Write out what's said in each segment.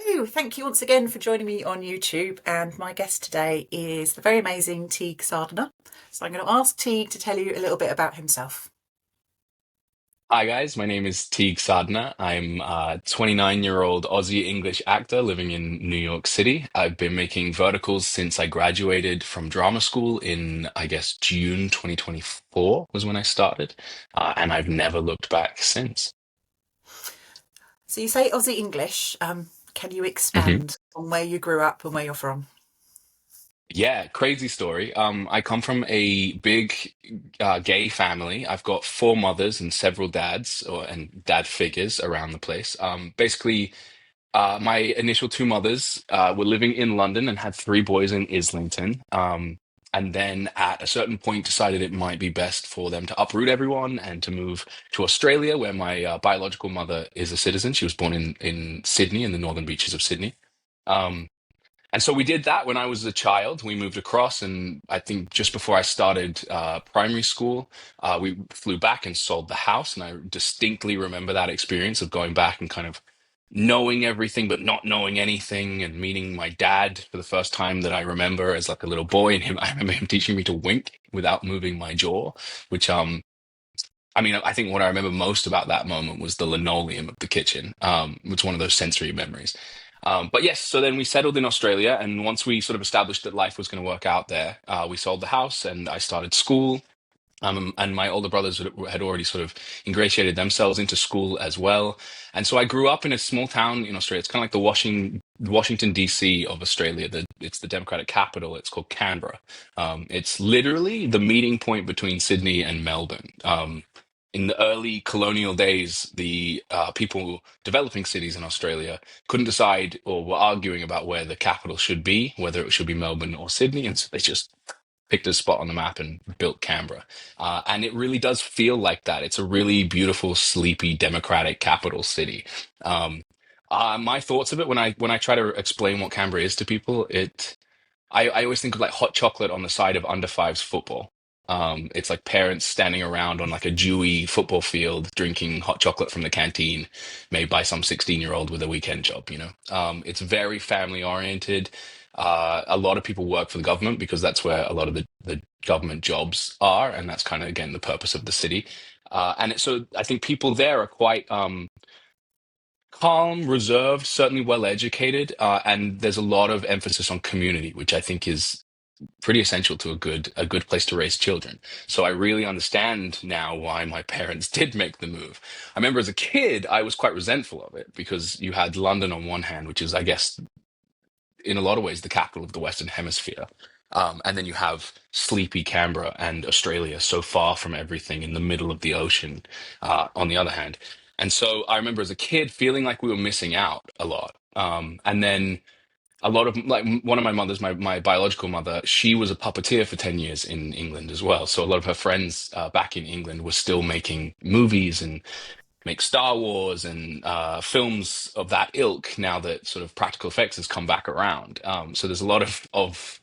Hello, thank you once again for joining me on YouTube. And my guest today is the very amazing Teig Sadhana. So I'm going to ask Teig to tell you a little bit about himself. Hi guys, my name is Teig Sadhana. I'm a 29-year-old Aussie English actor living in New York City. I've been making verticals since I graduated from drama school in, I guess, June 2024 was when I started, and I've never looked back since. So you say Aussie English. Can you Mhm. expand on where you grew up and where you're from? Yeah, crazy story. I come from a big gay family. I've got four mothers and several dads and dad figures around the place. Basically, my initial two mothers were living in London and had three boys in Islington. And then at a certain point decided it might be best for them to uproot everyone and to move to Australia, where my biological mother is a citizen. She was born in Sydney, in the northern beaches of Sydney. Um, and so we did that when I was a child. We moved across, and I think just before I started primary school, we flew back and sold the house. And I distinctly remember that experience of going back and kind of knowing everything but not knowing anything, and meeting my dad for the first time that I remember as like a little boy. And him, I remember him teaching me to wink without moving my jaw, which I mean, I think what I remember most about that moment was the linoleum of the kitchen. It's one of those sensory memories. But yes, so then we settled in Australia, and once we sort of established that life was going to work out there, we sold the house, and I started school. And my older brothers had already sort of ingratiated themselves into school as well. And so I grew up in a small town in Australia. It's kind of like the Washington, D.C. of Australia. It's the Democratic capital. It's called Canberra. It's literally the meeting point between Sydney and Melbourne. In the early colonial days, the people developing cities in Australia couldn't decide or were arguing about where the capital should be, whether it should be Melbourne or Sydney. And so they just picked a spot on the map and built Canberra. And it really does feel like that. It's a really beautiful, sleepy, democratic capital city. Um, my thoughts of it when I try to explain what Canberra is to people, I always think of like hot chocolate on the side of under fives football. It's like parents standing around on like a dewy football field drinking hot chocolate from the canteen made by some 16-year-old with a weekend job, you know. It's very family oriented. A lot of people work for the government because that's where a lot of the government jobs are, and that's kind of again the purpose of the city. So I think people there are quite calm, reserved, certainly well educated, and there's a lot of emphasis on community, which I think is pretty essential to a good place to raise children. So I really understand now why my parents did make the move. I remember as a kid, I was quite resentful of it because you had London on one hand, which is, I guess, in a lot of ways, the capital of the Western Hemisphere. And then you have sleepy Canberra and Australia so far from everything in the middle of the ocean, on the other hand. And so I remember as a kid feeling like we were missing out a lot. And then a lot of like one of my mothers, my biological mother, she was a puppeteer for 10 years in England as well. So a lot of her friends back in England were still making movies and make Star Wars and films of that ilk now that sort of practical effects has come back around. So there's a lot of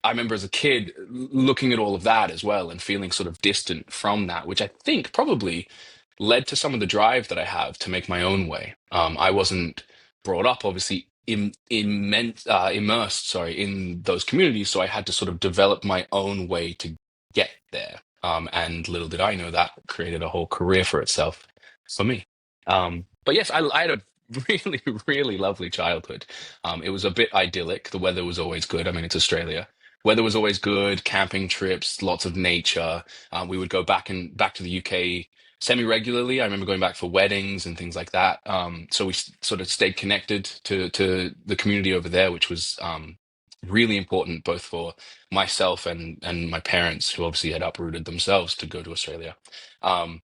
I remember as a kid looking at all of that as well and feeling sort of distant from that, which I think probably led to some of the drive that I have to make my own way. I wasn't brought up, obviously, immersed, sorry, in those communities, so I had to sort of develop my own way to get there. And little did I know that created a whole career for itself for me. But yes, I had a really, really lovely childhood. It was a bit idyllic. The weather was always good. I mean, it's Australia. Weather was always good, camping trips, lots of nature. We would go back to the UK semi-regularly. I remember going back for weddings and things like that. So we sort of stayed connected to the community over there, which was really important both for myself and my parents, who obviously had uprooted themselves to go to Australia. Um,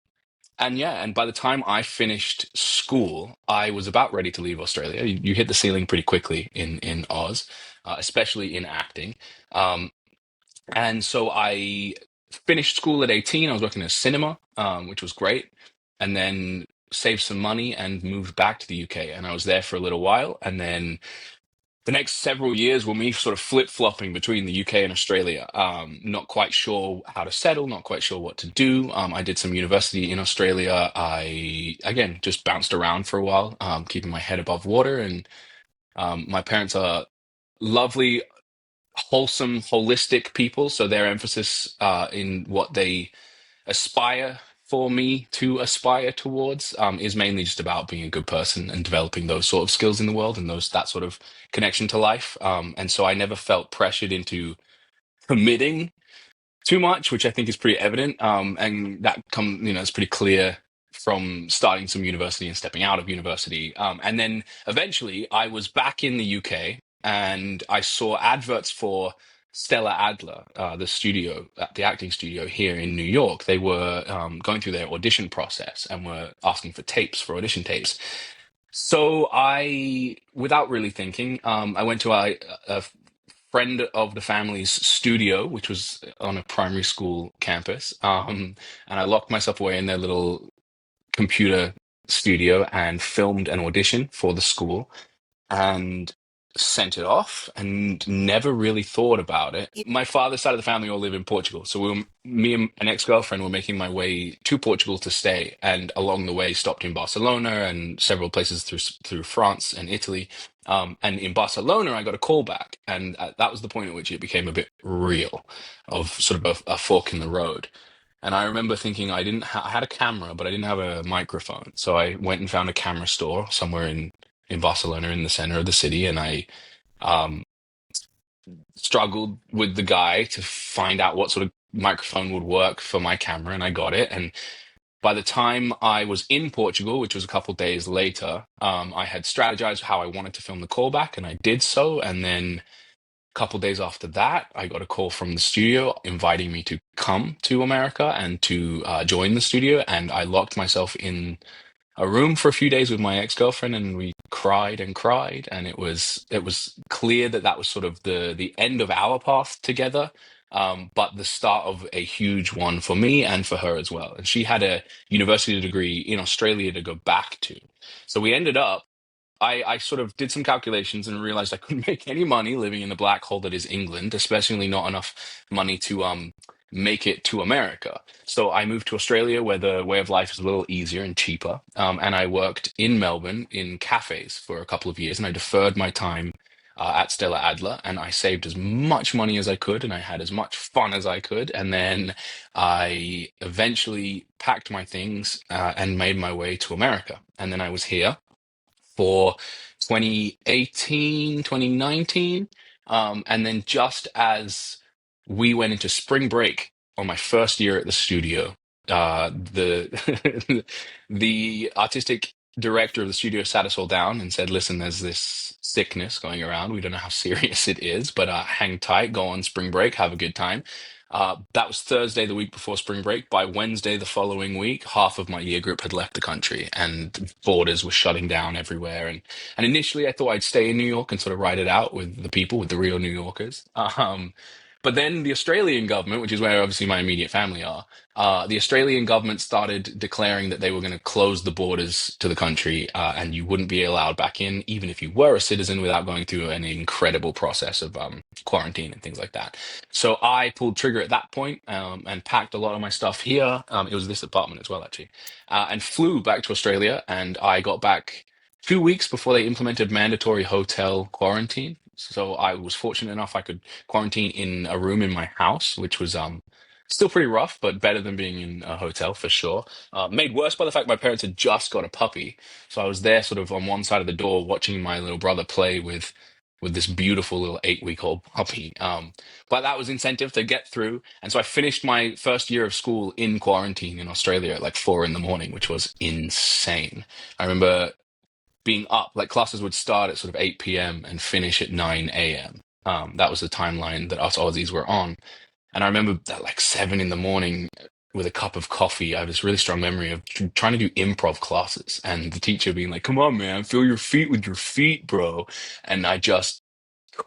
and yeah, and by the time I finished school, I was about ready to leave Australia. You hit the ceiling pretty quickly in Oz, especially in acting. Um, and so I finished school at 18. I was working in a cinema, which was great, and then saved some money and moved back to the UK. And I was there for a little while, and then the next several years were me sort of flip-flopping between the UK and Australia. Not quite sure how to settle, not quite sure what to do. I did some university in Australia. I, again, just bounced around for a while, keeping my head above water. My parents are lovely, wholesome, holistic people. So their emphasis in what they aspire for me to aspire towards is mainly just about being a good person and developing those sort of skills in the world and that sort of connection to life. And so I never felt pressured into committing too much, which I think is pretty evident. And that it's pretty clear from starting some university and stepping out of university. And then eventually I was back in the UK and I saw adverts for Stella Adler, the studio, the acting studio here in New York. They were going through their audition process and were asking for tapes, for audition tapes. So without really thinking, I went to a friend of the family's studio, which was on a primary school campus. And I locked myself away in their little computer studio and filmed an audition for the school and sent it off and never really thought about it. Yeah. My father's side of the family all live in Portugal. So me and an ex-girlfriend were making my way to Portugal to stay. And along the way, stopped in Barcelona and several places through France and Italy. And in Barcelona, I got a call back. And that was the point at which it became a bit real, of sort of a fork in the road. And I remember thinking I had a camera, but I didn't have a microphone. So I went and found a camera store somewhere in Barcelona in the center of the city, and I um, struggled with the guy to find out what sort of microphone would work for my camera, and I got it. And by the time I was in Portugal, which was a couple days later, I had strategized how I wanted to film the callback, and I did so. And then a couple days after that, I got a call from the studio inviting me to come to America and to join the studio. And I locked myself in a room for a few days with my ex-girlfriend, and we cried and cried. And it was clear that that was sort of the end of our path together, but the start of a huge one for me and for her as well. And she had a university degree in Australia to go back to, so we ended up I sort of did some calculations and realized I couldn't make any money living in the black hole that is England, especially not enough money to make it to America. So I moved to Australia, where the way of life is a little easier and cheaper. And I worked in Melbourne in cafes for a couple of years, and I deferred my time at Stella Adler, and I saved as much money as I could, and I had as much fun as I could. And then I eventually packed my things and made my way to America. And then I was here for 2018, 2019. And then just as we went into spring break on my first year at the studio, the the artistic director of the studio sat us all down and said, "Listen, there's this sickness going around. We don't know how serious it is, but hang tight, go on spring break, have a good time." That was Thursday, the week before spring break. By Wednesday the following week, half of my year group had left the country and borders were shutting down everywhere. And initially I thought I'd stay in New York and sort of ride it out with the people, with the real New Yorkers. But then the Australian government, which is where obviously my immediate family are, the Australian government started declaring that they were going to close the borders to the country, and you wouldn't be allowed back in, even if you were a citizen, without going through an incredible process of quarantine and things like that. So I pulled trigger at that point, and packed a lot of my stuff here. It was this apartment as well, actually, and flew back to Australia. And I got back 2 weeks before they implemented mandatory hotel quarantine. So I was fortunate enough I could quarantine in a room in my house, which was still pretty rough, but better than being in a hotel for sure. Made worse by the fact my parents had just got a puppy, so I was there sort of on one side of the door watching my little brother play with this beautiful little 8-week old puppy. But that was incentive to get through, and so I finished my first year of school in quarantine in Australia at like 4 in the morning, which was insane. I remember being up, like classes would start at sort of 8 p.m. and finish at 9 a.m. That was the timeline that us Aussies were on. And I remember at like 7 in the morning with a cup of coffee, I have this really strong memory of trying to do improv classes and the teacher being like, "Come on, man, feel your feet with your feet, bro." And I just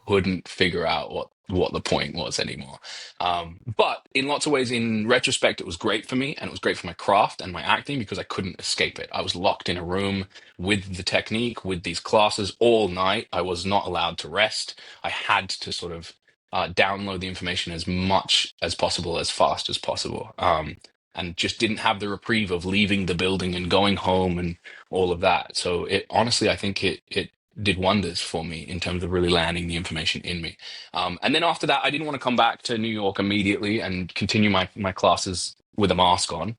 couldn't figure out what the point was anymore. But in lots of ways, in retrospect, it was great for me and it was great for my craft and my acting because I couldn't escape it. I was locked in a room with the technique, with these classes all night. I was not allowed to rest. I had to sort of download the information as much as possible, as fast as possible. And just didn't have the reprieve of leaving the building and going home and all of that. So it honestly, I think it did wonders for me in terms of really landing the information in me. And then after that, I didn't want to come back to New York immediately and continue my classes with a mask on.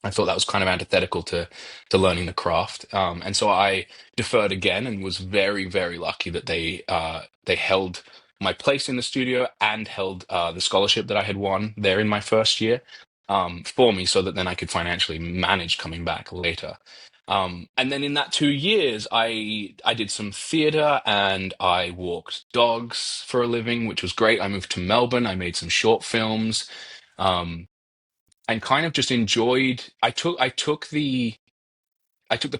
I thought that was kind of antithetical to learning the craft, and so I deferred again and was very, very lucky that they held my place in the studio and held the scholarship that I had won there in my first year, for me, so that then I could financially manage coming back later. And then in that 2 years, I did some theater and I walked dogs for a living, which was great. I moved to Melbourne. I made some short films. Um, and kind of just enjoyed. I took the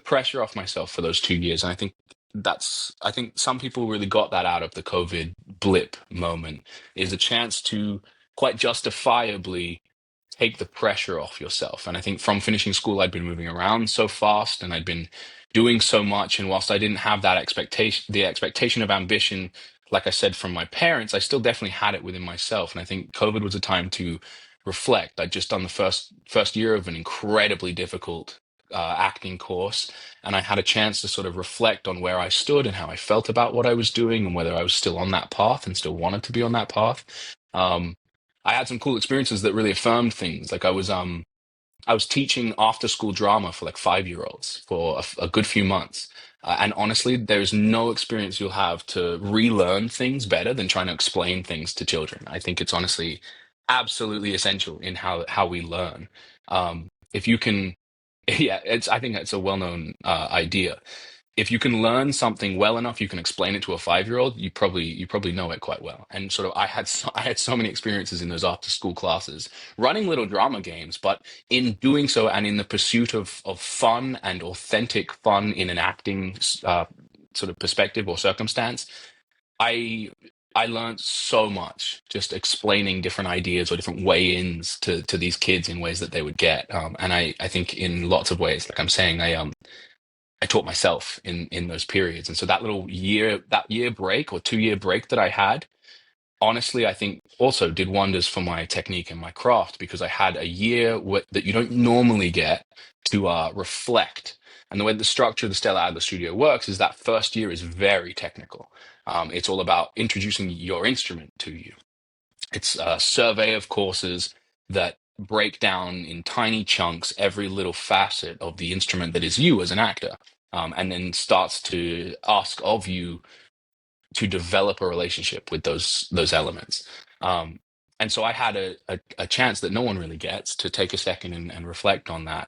pressure off myself for those 2 years, and I think some people really got that out of the COVID blip moment, is a chance to quite justifiably take the pressure off yourself. And I think from finishing school, I'd been moving around so fast and I'd been doing so much. And whilst I didn't have that expectation, the expectation of ambition, like I said, from my parents, I still definitely had it within myself. And I think COVID was a time to reflect. I'd just done the first year of an incredibly difficult acting course, and I had a chance to sort of reflect on where I stood and how I felt about what I was doing and whether I was still on that path and still wanted to be on that path. Um, I had some cool experiences that really affirmed things. Like I was teaching after school drama for like 5 year olds for a good few months. And honestly, there's no experience you'll have to relearn things better than trying to explain things to children. I think it's honestly absolutely essential in how we learn. If you can, yeah, I think it's a well-known idea. If you can learn something well enough, you can explain it to a 5 year old. You probably know it quite well. And sort of, I had so many experiences in those after school classes, running little drama games, but in doing so and in the pursuit of fun and authentic fun in an acting sort of perspective or circumstance, I I learned so much just explaining different ideas or different way-ins to these kids in ways that they would get. And I think in lots of ways, like I'm saying, I taught myself in those periods. And so that year break or 2 year break that I had, honestly, I think also did wonders for my technique and my craft, because I had a year that you don't normally get to reflect. And the way the structure of the Stella Adler studio works is that first year is very technical. It's all about introducing your instrument to you. It's a survey of courses that break down in tiny chunks every little facet of the instrument that is you as an actor, and then starts to ask of you to develop a relationship with those elements. Um, and so I had a chance that no one really gets to take a second and reflect on that,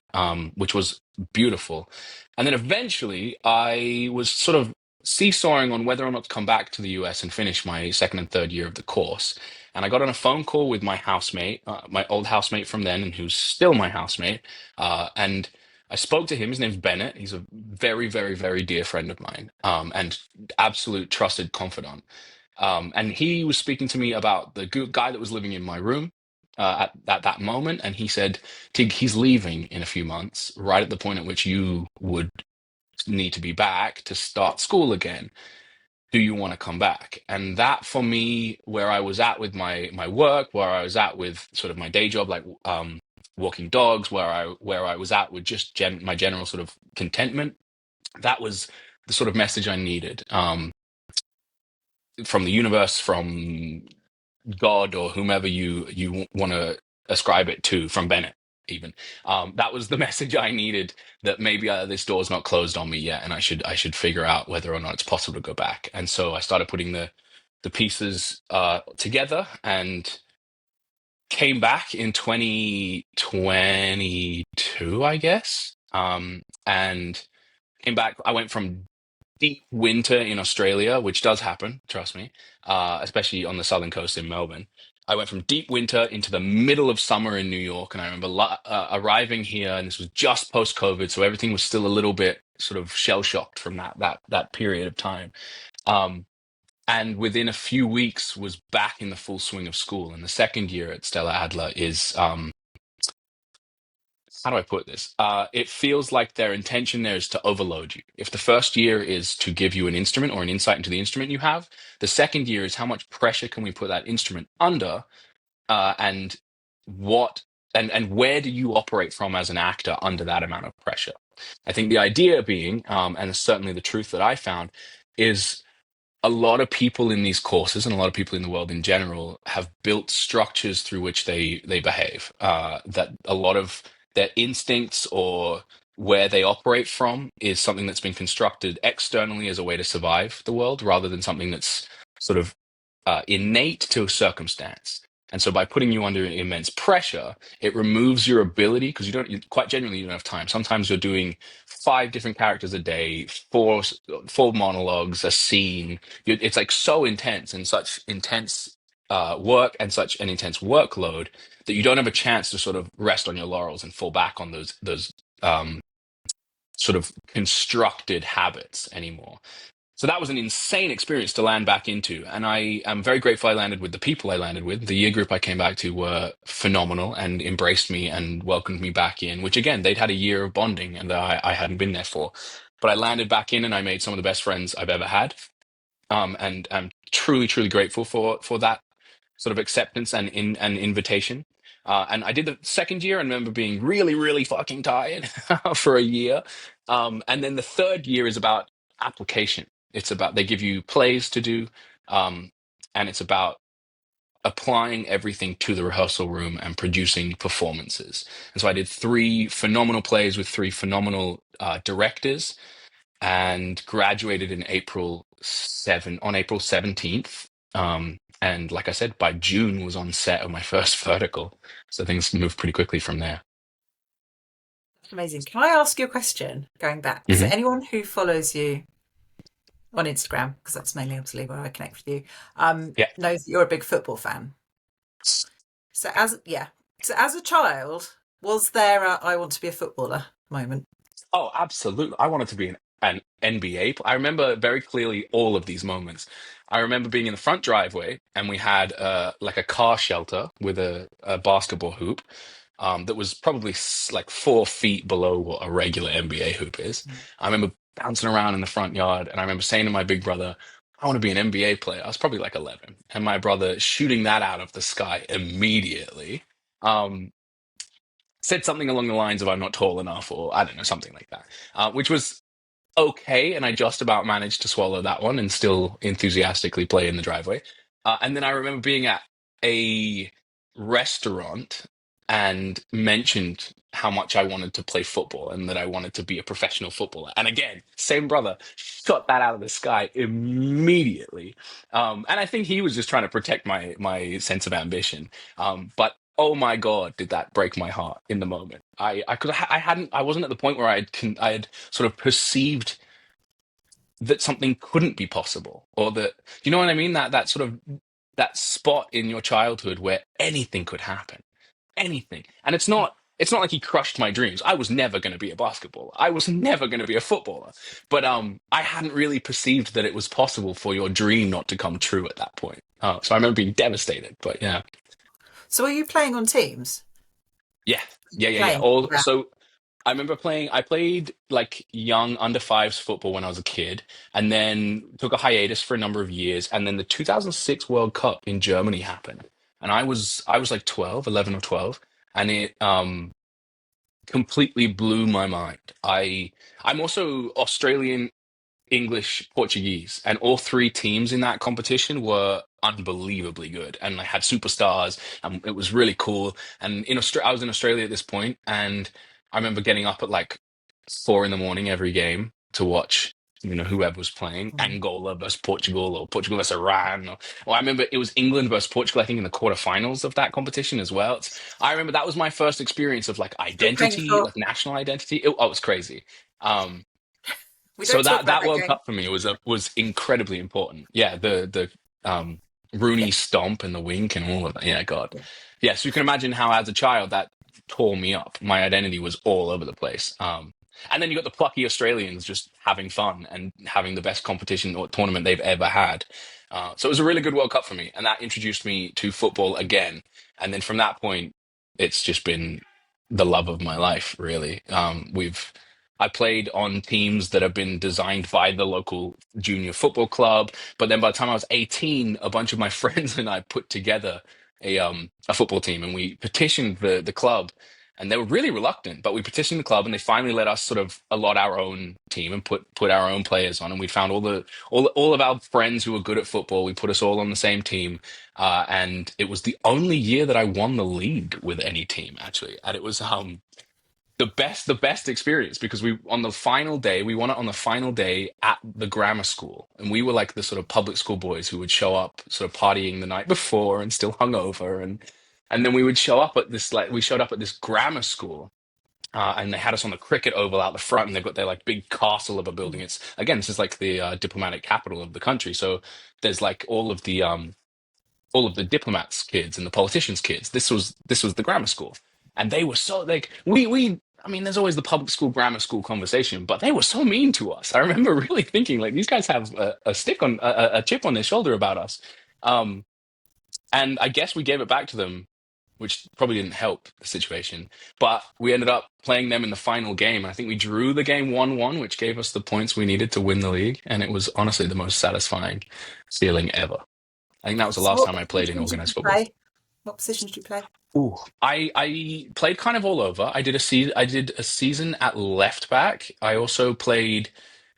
which was beautiful. And then eventually I was sort of seesawing on whether or not to come back to the US and finish my second and third year of the course. And I got on a phone call with my housemate, my old housemate from then, and who's still my housemate. And I spoke to him. His name's Bennett. He's a very, very, very dear friend of mine, and absolute trusted confidant. And he was speaking to me about the guy that was living in my room at that moment. And he said, Tig, he's leaving in a few months, right at the point at which you would need to be back to start school again. Do you want to come back? And that for me, where I was at with my work, where I was at with sort of my day job, like walking dogs, where I was at with just my general sort of contentment, that was the sort of message I needed, from the universe, from God, or whomever you want to ascribe it to, from Bennett even. That was the message I needed, that maybe this door's not closed on me yet, and I should figure out whether or not it's possible to go back. And so I started putting the pieces together and came back in 2022, I guess. And came back. I went from deep winter in Australia, which does happen, trust me, especially on the southern coast in Melbourne. I went from deep winter into the middle of summer in New York, and I remember arriving here, and this was just post COVID, so everything was still a little bit sort of shell shocked from that period of time. Um, and within a few weeks, was back in the full swing of school. And the second year at Stella Adler is, how do I put this? It feels like their intention there is to overload you. If the first year is to give you an instrument or an insight into the instrument you have, the second year is how much pressure can we put that instrument under, and what and where do you operate from as an actor under that amount of pressure? I think the idea being, and certainly the truth that I found, is a lot of people in these courses and a lot of people in the world in general have built structures through which they behave. That a lot of their instincts or where they operate from is something that's been constructed externally as a way to survive the world, rather than something that's sort of innate to a circumstance. And so by putting you under immense pressure, it removes your ability, because quite genuinely, you don't have time. Sometimes you're doing five different characters a day, four monologues, a scene. It's like so intense and such intense work and such an intense workload that you don't have a chance to sort of rest on your laurels and fall back on those um, sort of constructed habits anymore. So that was an insane experience to land back into. And I am very grateful I landed with the people I landed with. The year group I came back to were phenomenal and embraced me and welcomed me back in, which again, they'd had a year of bonding and I hadn't been there for. But I landed back in and I made some of the best friends I've ever had. And I'm truly, truly grateful for that sort of acceptance and invitation. And I did the second year and remember being really, really fucking tired for a year. And then the third year is about application. It's about they give you plays to do, and it's about applying everything to the rehearsal room and producing performances. And so I did three phenomenal plays with three phenomenal directors, and graduated in April 17th. And like I said, by June was on set of my first vertical. So things moved pretty quickly from there. That's amazing. Can I ask you a question going back? So Hmm. anyone who follows you on Instagram, because that's mainly obviously where I connect with you, Yeah. knows that you're a big football fan. So as a child, was there a I want to be a footballer moment? Oh, absolutely. I wanted to be an NBA. I remember very clearly all of these moments. I remember being in the front driveway and we had like a car shelter with a basketball hoop that was probably like 4 feet below what a regular NBA hoop is. I remember bouncing around in the front yard and I remember saying to my big brother, I want to be an NBA player. I was probably like 11. And my brother shooting that out of the sky immediately. Um, Said something along the lines of I'm not tall enough, or I don't know, something like that, which was okay. And I just about managed to swallow that one and still enthusiastically play in the driveway. And then I remember being at a restaurant and mentioned how much I wanted to play football and that I wanted to be a professional footballer. And again, same brother shot that out of the sky immediately. And I think he was just trying to protect my sense of ambition. But oh my God, did that break my heart in the moment? I wasn't at the point where I had sort of perceived that something couldn't be possible, or that, you know what I mean? That sort of that spot in your childhood where anything could happen, anything. And it's not like he crushed my dreams. I was never going to be a basketballer. I was never going to be a footballer. But I hadn't really perceived that it was possible for your dream not to come true at that point. So I remember being devastated. But yeah. So are you playing on teams? Yeah, yeah. Playing All around. so I remember playing. I played like young under fives football when I was a kid, and then took a hiatus for a number of years. And then the 2006 World Cup in Germany happened, and I was like 12, 11 or 12, and it completely blew my mind. I'm also Australian, English, Portuguese, and all three teams in that competition were unbelievably good, and I had superstars, and it was really cool. And I was in Australia at this point, and I remember getting up at like 4 in the morning every game to watch, whoever was playing, Mm. Angola versus Portugal, or Portugal versus Iran. Or I remember it was England versus Portugal, I think, in the quarterfinals of that competition as well. I remember that was my first experience of like Still identity, painful. like national identity. It was crazy. Um, We so don't talk about that that World game. Cup for me was incredibly important. Yeah, the Yeah. Rooney stomp and the wink and all of that. Yeah, God. Yeah. Yeah, so you can imagine how as a child that tore me up. My identity was all over the place. And then you got the plucky Australians just having fun and having the best competition or tournament they've ever had. So it was a really good World Cup for me, and that introduced me to football again. And then from that point, it's just been the love of my life, really. I played on teams that have been designed by the local junior football club. But then by the time I was 18, a bunch of my friends and I put together a football team, and we petitioned the club. and they were really reluctant. But we petitioned the club, and they finally let us sort of allot our own team and put our own players on. And we found all of our friends who were good at football. We put us all on the same team, and it was the only year that I won the league with any team actually, and it was the best experience because we on the final day we won it on the final day at the grammar school, and we were like the sort of public school boys who would show up sort of partying the night before and still hungover, and then we would show up at this like we showed up at this grammar school, and they had us on the cricket oval out the front, and they've got their like big castle of a building. It's again, this is like the diplomatic capital of the country, so there's like all of the diplomats' kids and the politicians' kids. This was the grammar school, and they were so like we. I mean, there's always the public school grammar school conversation, but they were so mean to us. I remember really thinking like these guys have a stick on a chip on their shoulder about us, um, and I guess we gave it back to them, which probably didn't help the situation. But we ended up playing them in the final game. I think we drew the game 1-1, which gave us the points we needed to win the league, and it was honestly the most satisfying feeling ever. I think that was the So last what time I played in positions did organized you football. play? What positions do you play? Ooh, I played kind of all over. I did a season at left back.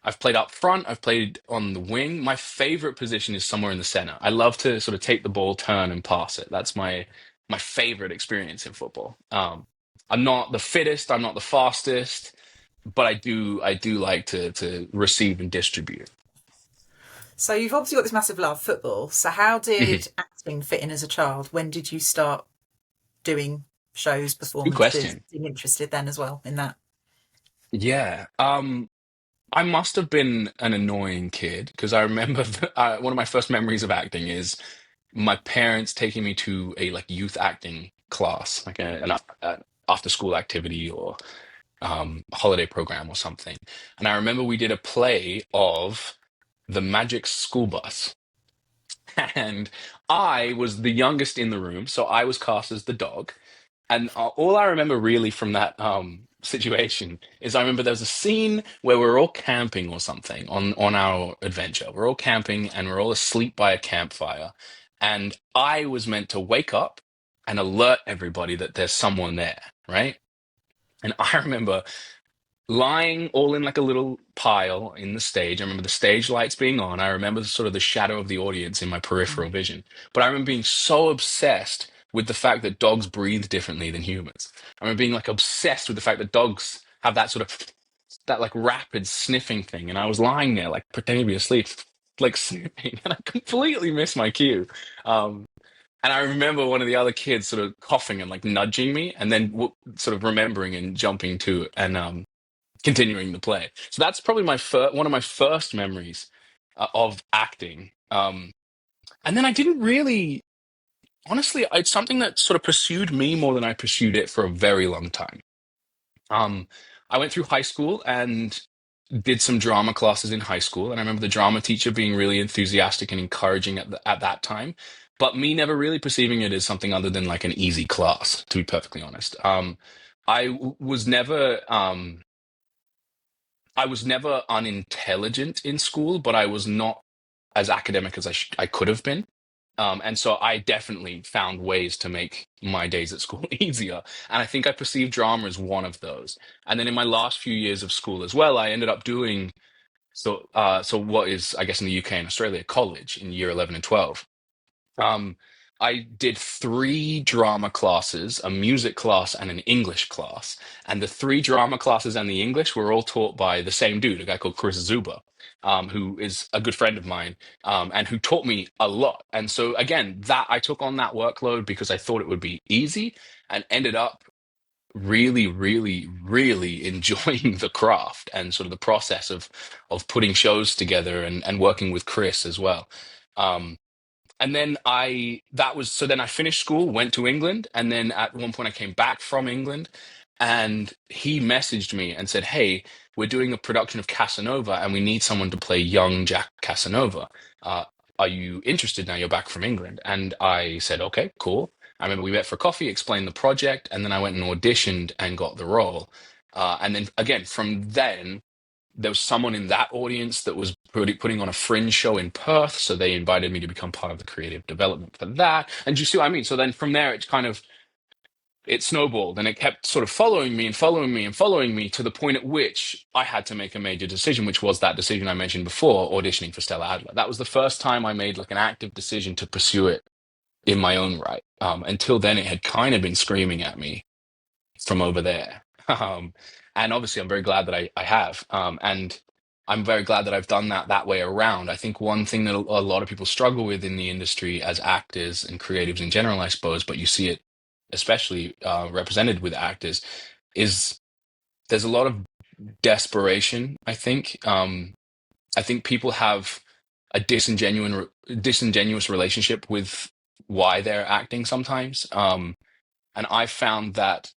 I've played up front, I've played on the wing. My favorite position is somewhere in the center. I love to sort of take the ball, turn and pass it. That's my favorite experience in football. I'm not the fittest, I'm not the fastest, but I do like to receive and distribute. So you've obviously got this massive love of football. So how did acting fit in as a child? When did you start doing shows, Good performances, question. being interested then as well in that? Yeah. I must have been an annoying kid because I remember one of my first memories of acting is my parents taking me to a like youth acting class, like an after school activity or holiday program or something. And I remember we did a play of the Magic School Bus, and I was the youngest in the room, so I was cast as the dog. And all I remember really from that situation is I remember there was a scene where we're all camping or something on our adventure. We're all camping and we're all asleep by a campfire. And I was meant to wake up and alert everybody that there's someone there, right? And I remember lying all in like a little pile in the stage. I remember the stage lights being on. I remember sort of the shadow of the audience in my peripheral vision. But I remember being so obsessed with the fact that dogs breathe differently than humans. I remember being like obsessed with the fact that dogs have that sort of that like rapid sniffing thing. And I was lying there like pretending to be asleep, like sniffing, and I completely missed my cue. Um, and I remember one of the other kids sort of coughing and like nudging me, and then sort of remembering and jumping to it. And continuing the play. So that's probably one of my first memories of acting. And then I didn't really, honestly, it's something that sort of pursued me more than I pursued it for a very long time. Um, I went through high school and did some drama classes in high school, and I remember the drama teacher being really enthusiastic and encouraging at that time, but me never really perceiving it as something other than like an easy class, to be perfectly honest. I was never unintelligent in school, but I was not as academic as I could have been. And so I definitely found ways to make my days at school easier. And I think I perceived drama as one of those. And then in my last few years of school as well, I ended up doing so what is, I guess, in the UK and Australia, college in year 11 and 12. Um, I did three drama classes, a music class, and an English class. And the three drama classes and the English were all taught by the same dude, a guy called Chris Zuba, who is a good friend of mine, and who taught me a lot. And so again, that I took on that workload because I thought it would be easy, and ended up really, really, really enjoying the craft and sort of the process of putting shows together and working with Chris as well. Um, and then then I finished school, went to England, and then at one point I came back from England, and he messaged me and said, "Hey, we're doing a production of Casanova, and we need someone to play young Jack Casanova. Uh, are you interested now you're back from England?" And I said, "Okay, cool." I remember we met for coffee, explained the project, and then I went and auditioned and got the role. And then again, from then there was someone in that audience that was putting on a fringe show in Perth, so they invited me to become part of the creative development for that. And you see what I mean? So then from there, it's kind of it snowballed and it kept sort of following me and following me and following me to the point at which I had to make a major decision, which was that decision I mentioned before, auditioning for Stella Adler. That was the first time I made like an active decision to pursue it in my own right. Until then, it had kind of been screaming at me from over there. And obviously, I'm very glad that I have. And I'm very glad that I've done that way around. I think one thing that a lot of people struggle with in the industry as actors and creatives in general, I suppose, but you see it especially represented with actors, is there's a lot of desperation, I think. I think people have a disingenuous relationship with why they're acting sometimes. And I found that,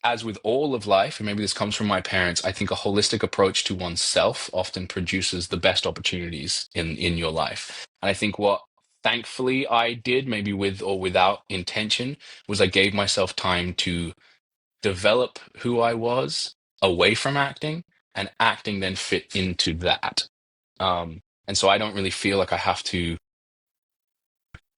as with all of life, and maybe this comes from my parents, I think a holistic approach to oneself often produces the best opportunities in your life. And I think what thankfully I did, maybe with or without intention, was I gave myself time to develop who I was away from acting, and acting then fit into that. And so I don't really feel like I have to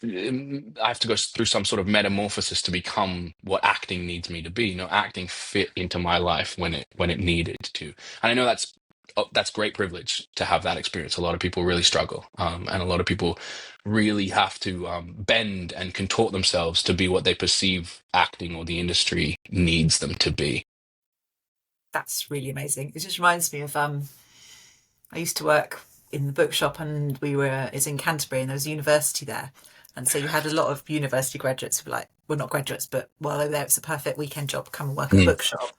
go through some sort of metamorphosis to become what acting needs me to be. You know, acting fit into my life when it needed to. And I know that's great privilege to have that experience. A lot of people really struggle, and a lot of people really have to bend and contort themselves to be what they perceive acting or the industry needs them to be. That's really amazing. It just reminds me of I used to work in the bookshop, and it's in Canterbury, and there was a university there. And so you had a lot of university graduates who were like, well, not graduates, but while they were there, it's a perfect weekend job, come and work at the Mm, bookshop.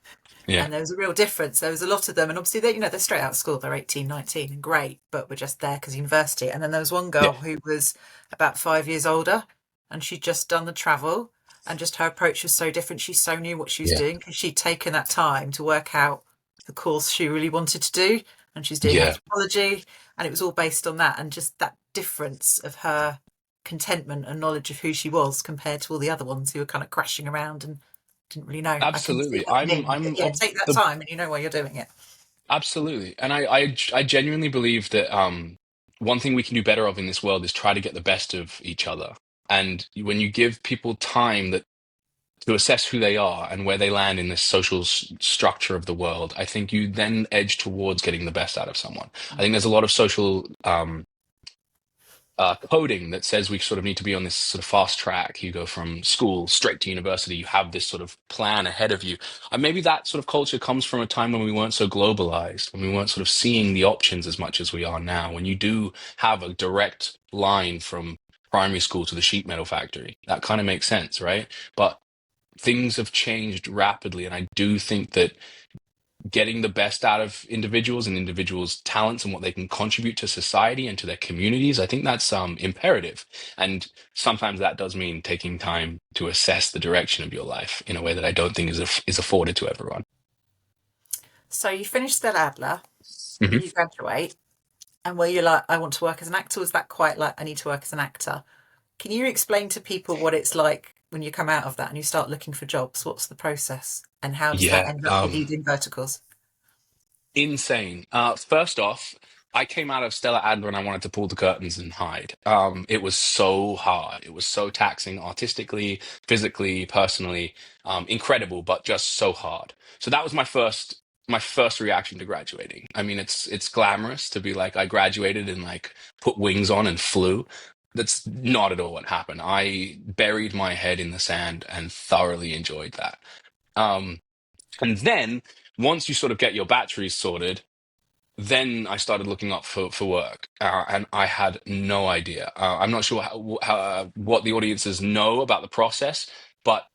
yeah, And there was a real difference. There was a lot of them, and obviously they're straight out of school, they're 18, 19, and great, but we're just there because university. And then there was one girl yeah, who was about 5 years older, and she'd just done the travel, and just her approach was so different. She so knew what she was yeah, doing because she'd taken that time to work out the course she really wanted to do, and she's doing yeah. anthropology, and it was all based on that, and just that difference of her contentment and knowledge of who she was compared to all the other ones who were kind of crashing around and didn't really know. I can see Absolutely. what you mean. I'm Yeah, of take that the time and you know why you're doing it. Absolutely. And I genuinely believe that one thing we can do better of in this world is try to get the best of each other. And when you give people time that to assess who they are and where they land in this social structure of the world, I think you then edge towards getting the best out of someone. I think there's a lot of social coding that says we sort of need to be on this sort of fast track. You go from school straight to university, you have this sort of plan ahead of you. And maybe that sort of culture comes from a time when we weren't so globalized, when we weren't sort of seeing the options as much as we are now. When you do have a direct line from primary school to the sheet metal factory, that kind of makes sense, right? But things have changed rapidly. And I do think that getting the best out of individuals and individuals' talents and what they can contribute to society and to their communities, I think that's imperative. And sometimes that does mean taking time to assess the direction of your life in a way that I don't think is afforded to everyone. So you finish Stella Adler, Hmm. you graduate, and were you like, I want to work as an actor? Was that quite like, I need to work as an actor? Can you explain to people what it's like when you come out of that and you start looking for jobs? What's the process? And how does that Yeah. end up with you doing verticals? Insane. First off, I came out of Stella Adler and I wanted to pull the curtains and hide. It was so hard. It was so taxing artistically, physically, personally, incredible, but just so hard. So that was my first reaction to graduating. I mean, it's glamorous to be like I graduated and like put wings on and flew. That's not at all what happened. I buried my head in the sand and thoroughly enjoyed that. Um, and then once you sort of get your batteries sorted, then I started looking up for work, and I had no idea. I'm not sure what the audiences know about the process, but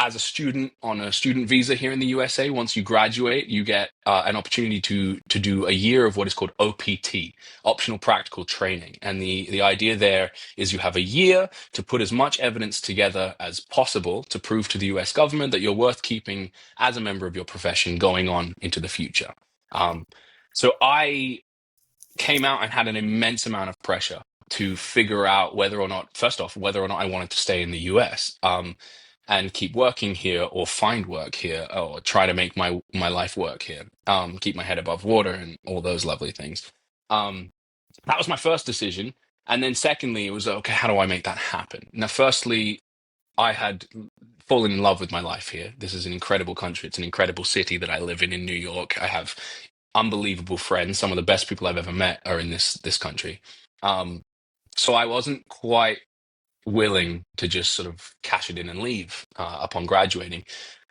as a student on a student visa here in the USA, once you graduate, you get an opportunity to do a year of what is called OPT, optional practical training. And the idea there is you have a year to put as much evidence together as possible to prove to the US government that you're worth keeping as a member of your profession going on into the future. Um, so I came out and had an immense amount of pressure to figure out whether or not, first off, whether or not I wanted to stay in the US, and keep working here or find work here or try to make my life work here, keep my head above water and all those lovely things. Um, that was my first decision. And then secondly, it was, okay, how do I make that happen? Now, firstly, I had fallen in love with my life here. This is an incredible country. It's an incredible city that I live in New York. I have unbelievable friends. Some of the best people I've ever met are in this country. Um, so I wasn't quite willing to just sort of cash it in and leave upon graduating.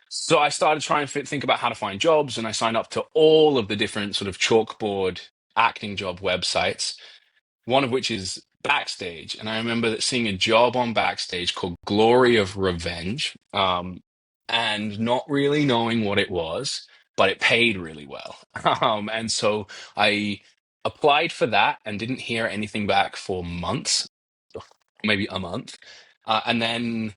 So I started trying to think about how to find jobs, and I signed up to all of the different sort of chalkboard acting job websites, one of which is Backstage. And I remember that seeing a job on Backstage called Glory of Revenge, and not really knowing what it was, but it paid really well. And so I applied for that and didn't hear anything back for months, maybe a month. And then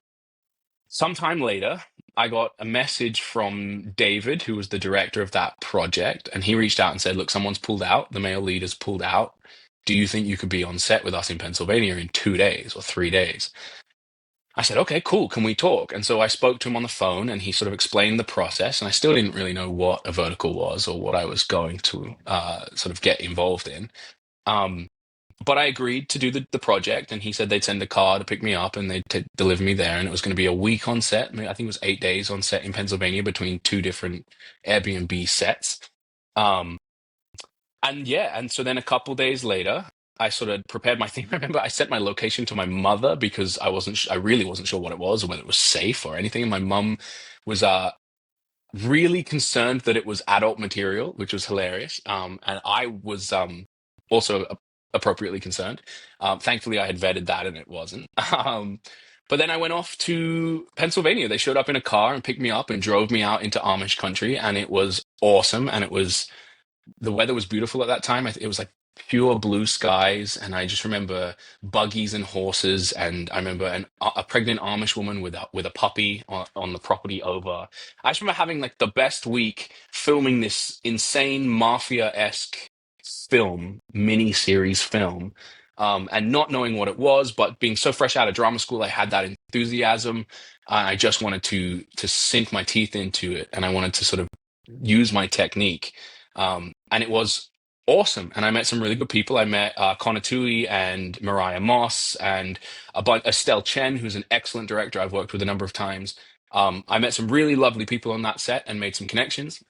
sometime later, I got a message from David, who was the director of that project, and he reached out and said, "Look, someone's pulled out. The male lead has pulled out. Do you think you could be on set with us in Pennsylvania in 2 days or 3 days?" I said, "Okay, cool. Can we talk?" And so I spoke to him on the phone, and he sort of explained the process. And I still didn't really know what a vertical was or what I was going to sort of get involved in. Um, but I agreed to do the project, and he said they'd send a car to pick me up and they'd deliver me there. And it was going to be a week on set. I think it was 8 days on set in Pennsylvania between two different Airbnb sets. Um, and yeah, and so then a couple days later, I sort of prepared my thing. I remember I sent my location to my mother because I really wasn't sure what it was or whether it was safe or anything. And my mum was really concerned that it was adult material, which was hilarious. And I was also appropriately concerned. Thankfully, I had vetted that and it wasn't. But then I went off to Pennsylvania. They showed up in a car and picked me up and drove me out into Amish country, and it was awesome. And it was the weather was beautiful at that time. It was like pure blue skies, and I just remember buggies and horses, and I remember a pregnant Amish woman with a puppy on the property over. I just remember having like the best week filming this insane mafia-esque mini series film. And not knowing what it was, but being so fresh out of drama school, I had that enthusiasm. I just wanted to sink my teeth into it, and I wanted to sort of use my technique. And it was awesome. And I met some really good people. I met Connor Tui and Mariah Moss and Estelle Chen, who's an excellent director I've worked with a number of times. I met some really lovely people on that set and made some connections.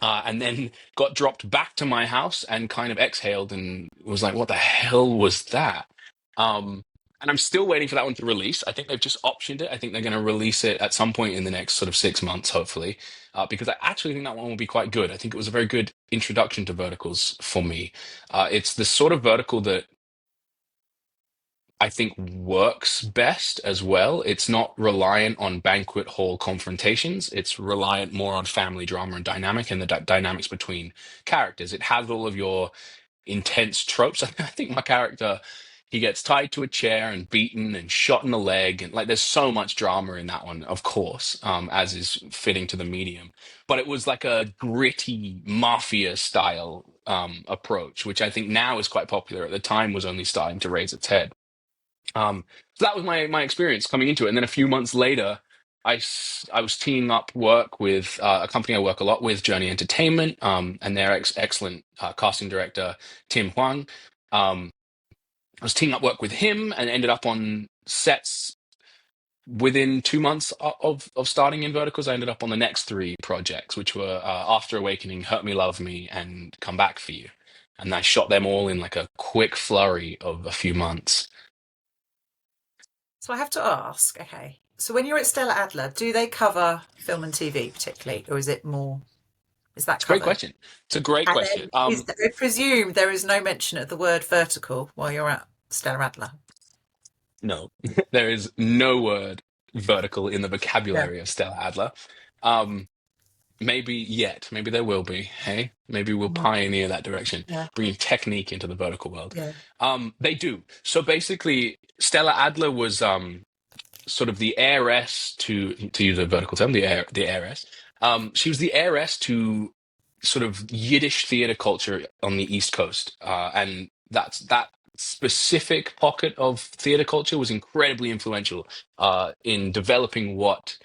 And then got dropped back to my house and kind of exhaled and was like, what the hell was that? Um, and I'm still waiting for that one to release. I think they've just optioned it. I think they're going to release it at some point in the next sort of 6 months, hopefully, because I actually think that one will be quite good. I think it was a very good introduction to verticals for me. It's the sort of vertical that I think works best as well. It's not reliant on banquet hall confrontations. It's reliant more on family drama and dynamic and the dynamics between characters. It has all of your intense tropes. I think my character, he gets tied to a chair and beaten and shot in the leg, and like there's so much drama in that one, of course, as is fitting to the medium. But it was like a gritty mafia style approach, which I think now is quite popular. At the time, was only starting to raise its head. So that was my experience coming into it. And then a few months later, I was teaming up work with a company I work a lot with, Journey Entertainment, and their excellent casting director, Tim Huang. Um, I was teaming up work with him and ended up on sets within 2 months of starting in Verticals. I ended up on the next three projects, which were After Awakening, Hurt Me, Love Me, and Come Back for You. And I shot them all in like a quick flurry of a few months. So I have to ask, okay, so when you're at Stella Adler, do they cover film and TV particularly, or is it more, is that It's a great covered? question. It's a great And question. then I presume there is no mention of the word vertical while you're at Stella Adler. No, there is no word vertical in the Yeah. vocabulary of Stella Adler. Um, maybe yet, maybe there will be. Hey, maybe we'll Mhm. pioneer that direction, Yeah. bringing technique into the vertical world. Yeah. They do. So basically, Stella Adler was sort of the heiress to use a vertical term, the heiress. She was the heiress to sort of Yiddish theater culture on the East Coast, and that specific pocket of theater culture was incredibly influential in developing what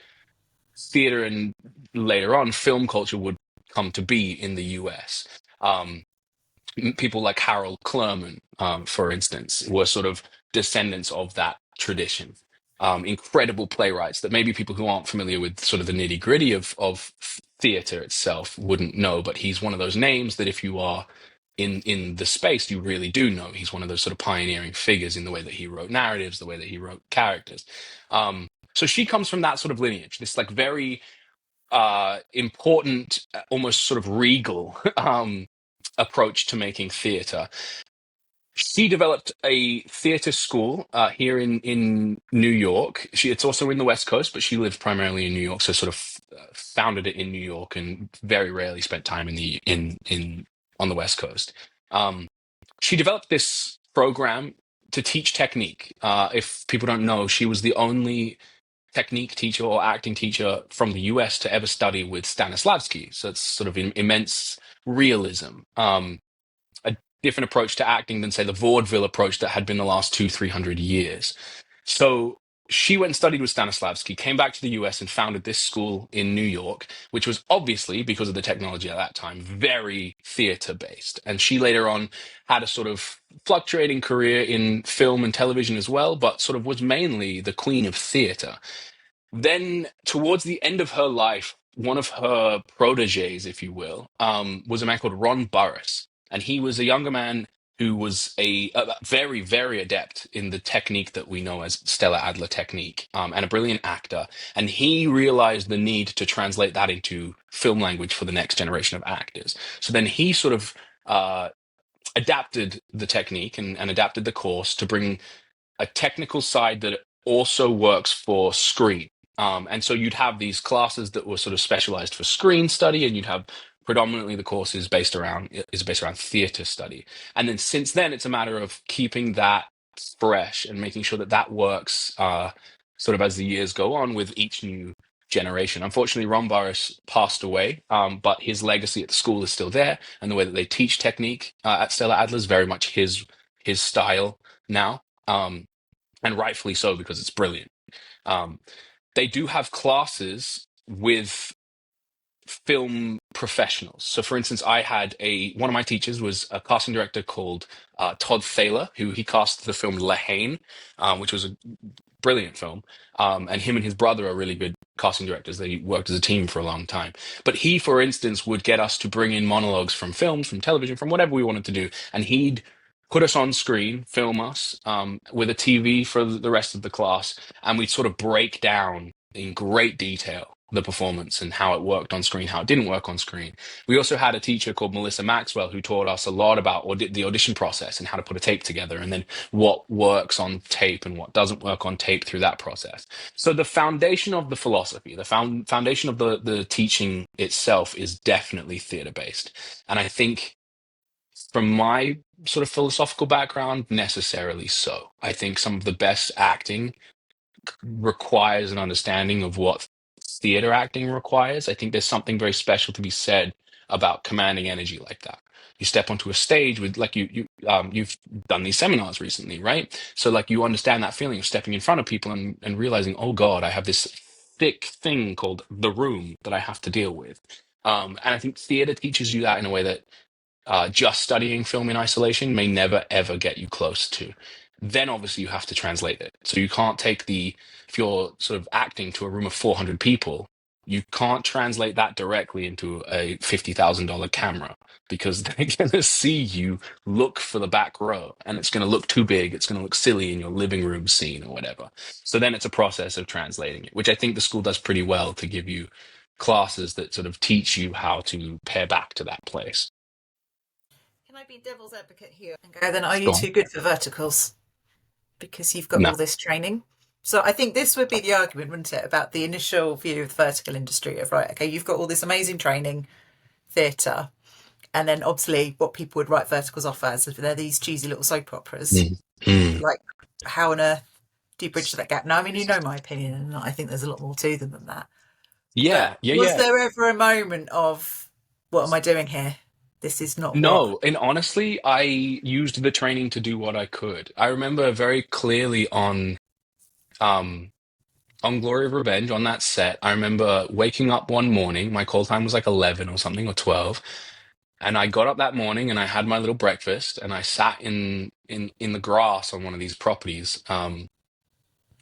theater and later on film culture would come to be in the US. Um, People like Harold Clurman, for instance, were sort of descendants of that tradition. incredible playwrights that maybe people who aren't familiar with sort of the nitty gritty of theatre itself wouldn't know. But he's one of those names that if you are in the space, you really do know. He's one of those sort of pioneering figures in the way that he wrote narratives, the way that he wrote characters. So she comes from that sort of lineage, this like very important, almost sort of regal approach to making theatre. She developed a theatre school here in New York. It's also in the West Coast, but she lived primarily in New York, so sort of founded it in New York and very rarely spent time in on the West Coast. Um, she developed this program to teach technique. If people don't know, she was the only technique teacher or acting teacher from the US to ever study with Stanislavski. So it's sort of immense realism. A different approach to acting than, say, the vaudeville approach that had been the last 300 years. So she went and studied with Stanislavski, came back to the US and founded this school in New York, which was obviously, because of the technology at that time, very theater based. And she later on had a sort of fluctuating career in film and television as well, but sort of was mainly the queen of theater. Then, towards the end of her life, one of her proteges, if you will, was a man called Ron Burrus. And he was a younger man who was a very, very adept in the technique that we know as Stella Adler technique, and a brilliant actor. And he realized the need to translate that into film language for the next generation of actors. So then he sort of adapted the technique and adapted the course to bring a technical side that also works for screen. And so you'd have these classes that were sort of specialized for screen study, and you'd have predominantly the courses based around theater study. And then since then, it's a matter of keeping that fresh and making sure that that works sort of as the years go on with each new generation. Unfortunately, Ron Burrus passed away, but his legacy at the school is still there, and the way that they teach technique at Stella Adler is very much his style now. And rightfully so because it's brilliant. Um, they do have classes with film professionals. So, for instance, I had one of my teachers was a casting director called Todd Thaler, who he cast the film La Haine, which was a brilliant film. And him and his brother are really good casting directors. They worked as a team for a long time. But he, for instance, would get us to bring in monologues from films, from television, from whatever we wanted to do, and he'd put us on screen, film us with a TV for the rest of the class, and we'd sort of break down in great detail the performance and how it worked on screen, how it didn't work on screen. We also had a teacher called Melissa Maxwell who taught us a lot about the audition process and how to put a tape together, and then what works on tape and what doesn't work on tape through that process. So the foundation of the philosophy, the foundation of the teaching itself is definitely theater based. And I think from my sort of philosophical background, necessarily so. I think some of the best acting requires an understanding of what theater acting requires. I think there's something very special to be said about commanding energy like that. You step onto a stage with like you've done these seminars recently, right? So like you understand that feeling of stepping in front of people and realizing, oh God, I have this thick thing called the room that I have to deal with. And I think theater teaches you that in a way that just studying film in isolation may never ever get you close to. Then obviously you have to translate it. So you can't take if you're sort of acting to a room of 400 people, you can't translate that directly into a $50,000 camera because they're going to see you look for the back row and it's going to look too big. It's going to look silly in your living room scene or whatever. So then it's a process of translating it, which I think the school does pretty well to give you classes that sort of teach you how to pair back to that place. Can I be devil's advocate here and go, then are you Go on. too good for verticals because you've got No. all this training? So I think this would be the argument, wouldn't it, about the initial view of the vertical industry of, right, okay, you've got all this amazing training, theatre, and then obviously what people would write verticals off as if they're these cheesy little soap operas. Mm. Mm. Like, how on earth do you bridge that gap? Now, I mean, you know my opinion, and I think there's a lot more to them than that. But Yeah, yeah, was yeah. there ever a moment of, what am I doing here? This is not what. No, and honestly, I used the training to do what I could. I remember very clearly um on Glory of Revenge on that set. I remember waking up one morning, my call time was like 11 or something or 12, and I got up that morning and I had my little breakfast and I sat in the grass on one of these properties.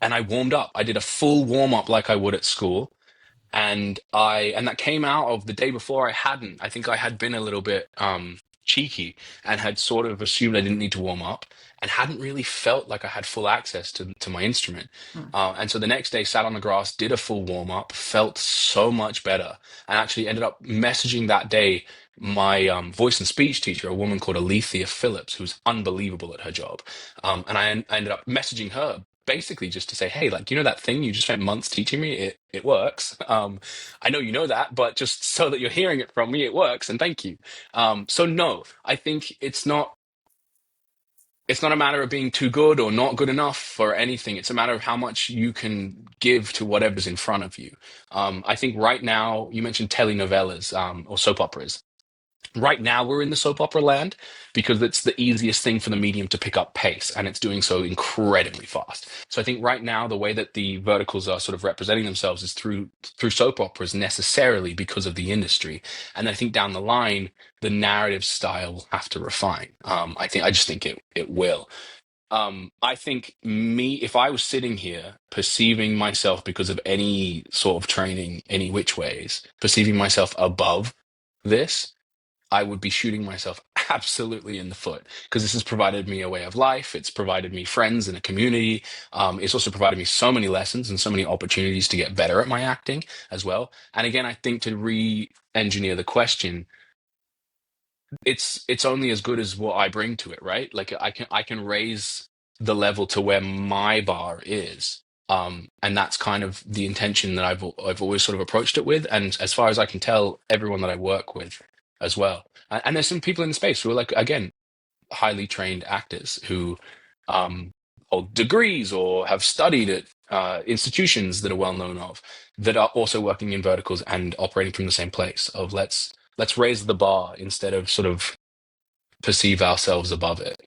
and I warmed up. I did a full warm up like I would at school, and that came out of the day before. I hadn't. I think I had been a little bit cheeky and had sort of assumed I didn't need to warm up, and hadn't really felt like I had full access to my instrument. Mm. And so the next day, sat on the grass, did a full warm up, felt so much better, and actually ended up messaging that day my voice and speech teacher, a woman called Alethea Phillips, who's unbelievable at her job. I ended up messaging her basically just to say, hey, like, you know that thing you just spent months teaching me? It works. I know you know that, but just so that you're hearing it from me, it works, and thank you. So no, I think it's not a matter of being too good or not good enough or anything. It's a matter of how much you can give to whatever's in front of you. I think right now, you mentioned telenovelas, or soap operas. Right now, we're in the soap opera land because it's the easiest thing for the medium to pick up pace, and it's doing so incredibly fast. So I think right now, the way that the verticals are sort of representing themselves is through soap operas necessarily because of the industry. And I think down the line, the narrative style will have to refine. I just think it will. I think if I was sitting here perceiving myself because of any sort of training, any which ways, perceiving myself above this, I would be shooting myself absolutely in the foot, because this has provided me a way of life. It's provided me friends and a community. It's also provided me so many lessons and so many opportunities to get better at my acting as well. And again, I think to re-engineer the question, it's only as good as what I bring to it, right? Like I can raise the level to where my bar is. And that's kind of the intention that I've always sort of approached it with. And as far as I can tell, everyone that I work with as well. And there's some people in the space who are, like, again, highly trained actors who um, hold degrees or have studied at institutions that are well known of, that are also working in verticals and operating from the same place of let's raise the bar instead of sort of perceive ourselves above it.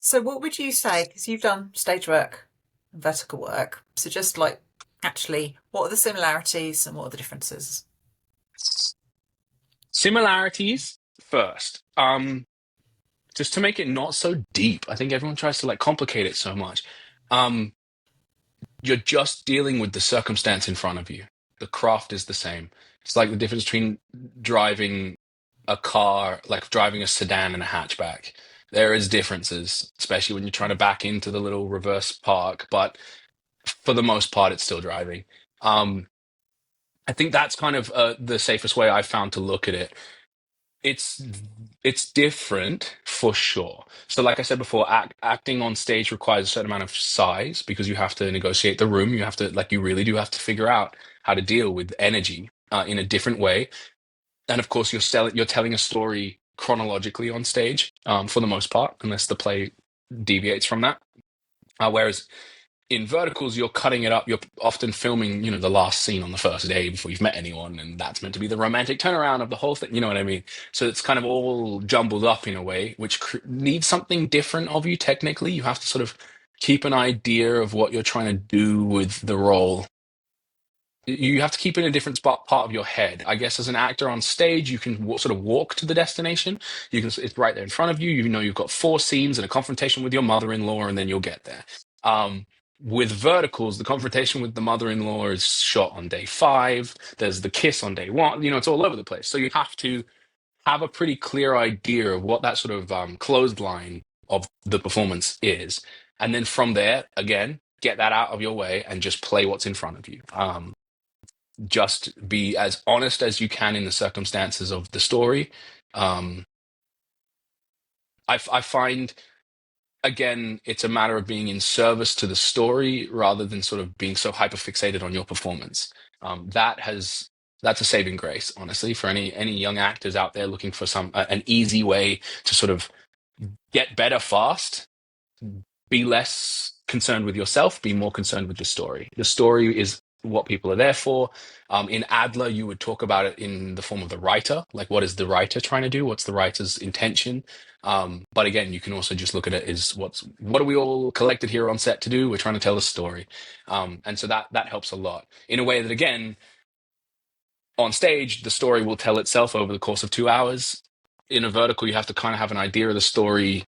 So, what would you say? Because you've done stage work and vertical work. So, just like actually, what are the similarities and what are the differences? Similarities first. Just to make it not so deep. I think everyone tries to like complicate it so much. Um, you're just dealing with the circumstance in front of you. The craft is the same. It's like the difference between driving a car, like driving a sedan and a hatchback. There is differences, especially when you're trying to back into the little reverse park, but for the most part, it's still driving. Um, I think that's kind of the safest way I've found to look at it. It's it's different for sure. So, like I said before, acting on stage requires a certain amount of size because you have to negotiate the room. You have to, like, you really do have to figure out how to deal with energy in a different way. And of course, you're telling a story chronologically on stage, for the most part, unless the play deviates from that. Whereas in verticals, you're cutting it up. You're often filming, the last scene on the first day before you've met anyone, and that's meant to be the romantic turnaround of the whole thing. You know what I mean? So it's kind of all jumbled up in a way, which needs something different of you. Technically, you have to sort of keep an idea of what you're trying to do with the role. You have to keep it in a different spot, part of your head. I guess as an actor on stage, you can sort of walk to the destination. It's right there in front of you. You know you've got four scenes and a confrontation with your mother-in-law, and then you'll get there. Um, with verticals, the confrontation with the mother-in-law is shot on day 5. There's the kiss on day 1. It's all over the place. So you have to have a pretty clear idea of what that sort of clothesline of the performance is, and then from there, again, get that out of your way and just play what's in front of you. Just be as honest as you can in the circumstances of the story. Um, I find, again, it's a matter of being in service to the story rather than sort of being so hyper fixated on your performance. That's a saving grace, honestly, for any young actors out there looking for an easy way to sort of get better fast. Be less concerned with yourself, be more concerned with the story. The story is what people are there for. In Adler, you would talk about it in the form of the writer, like what is the writer trying to do? What's the writer's intention? But again, you can also just look at it as what are we all collected here on set to do? We're trying to tell a story. And so that helps a lot in a way that, again, on stage, the story will tell itself over the course of 2 hours. In a vertical, you have to kind of have an idea of the story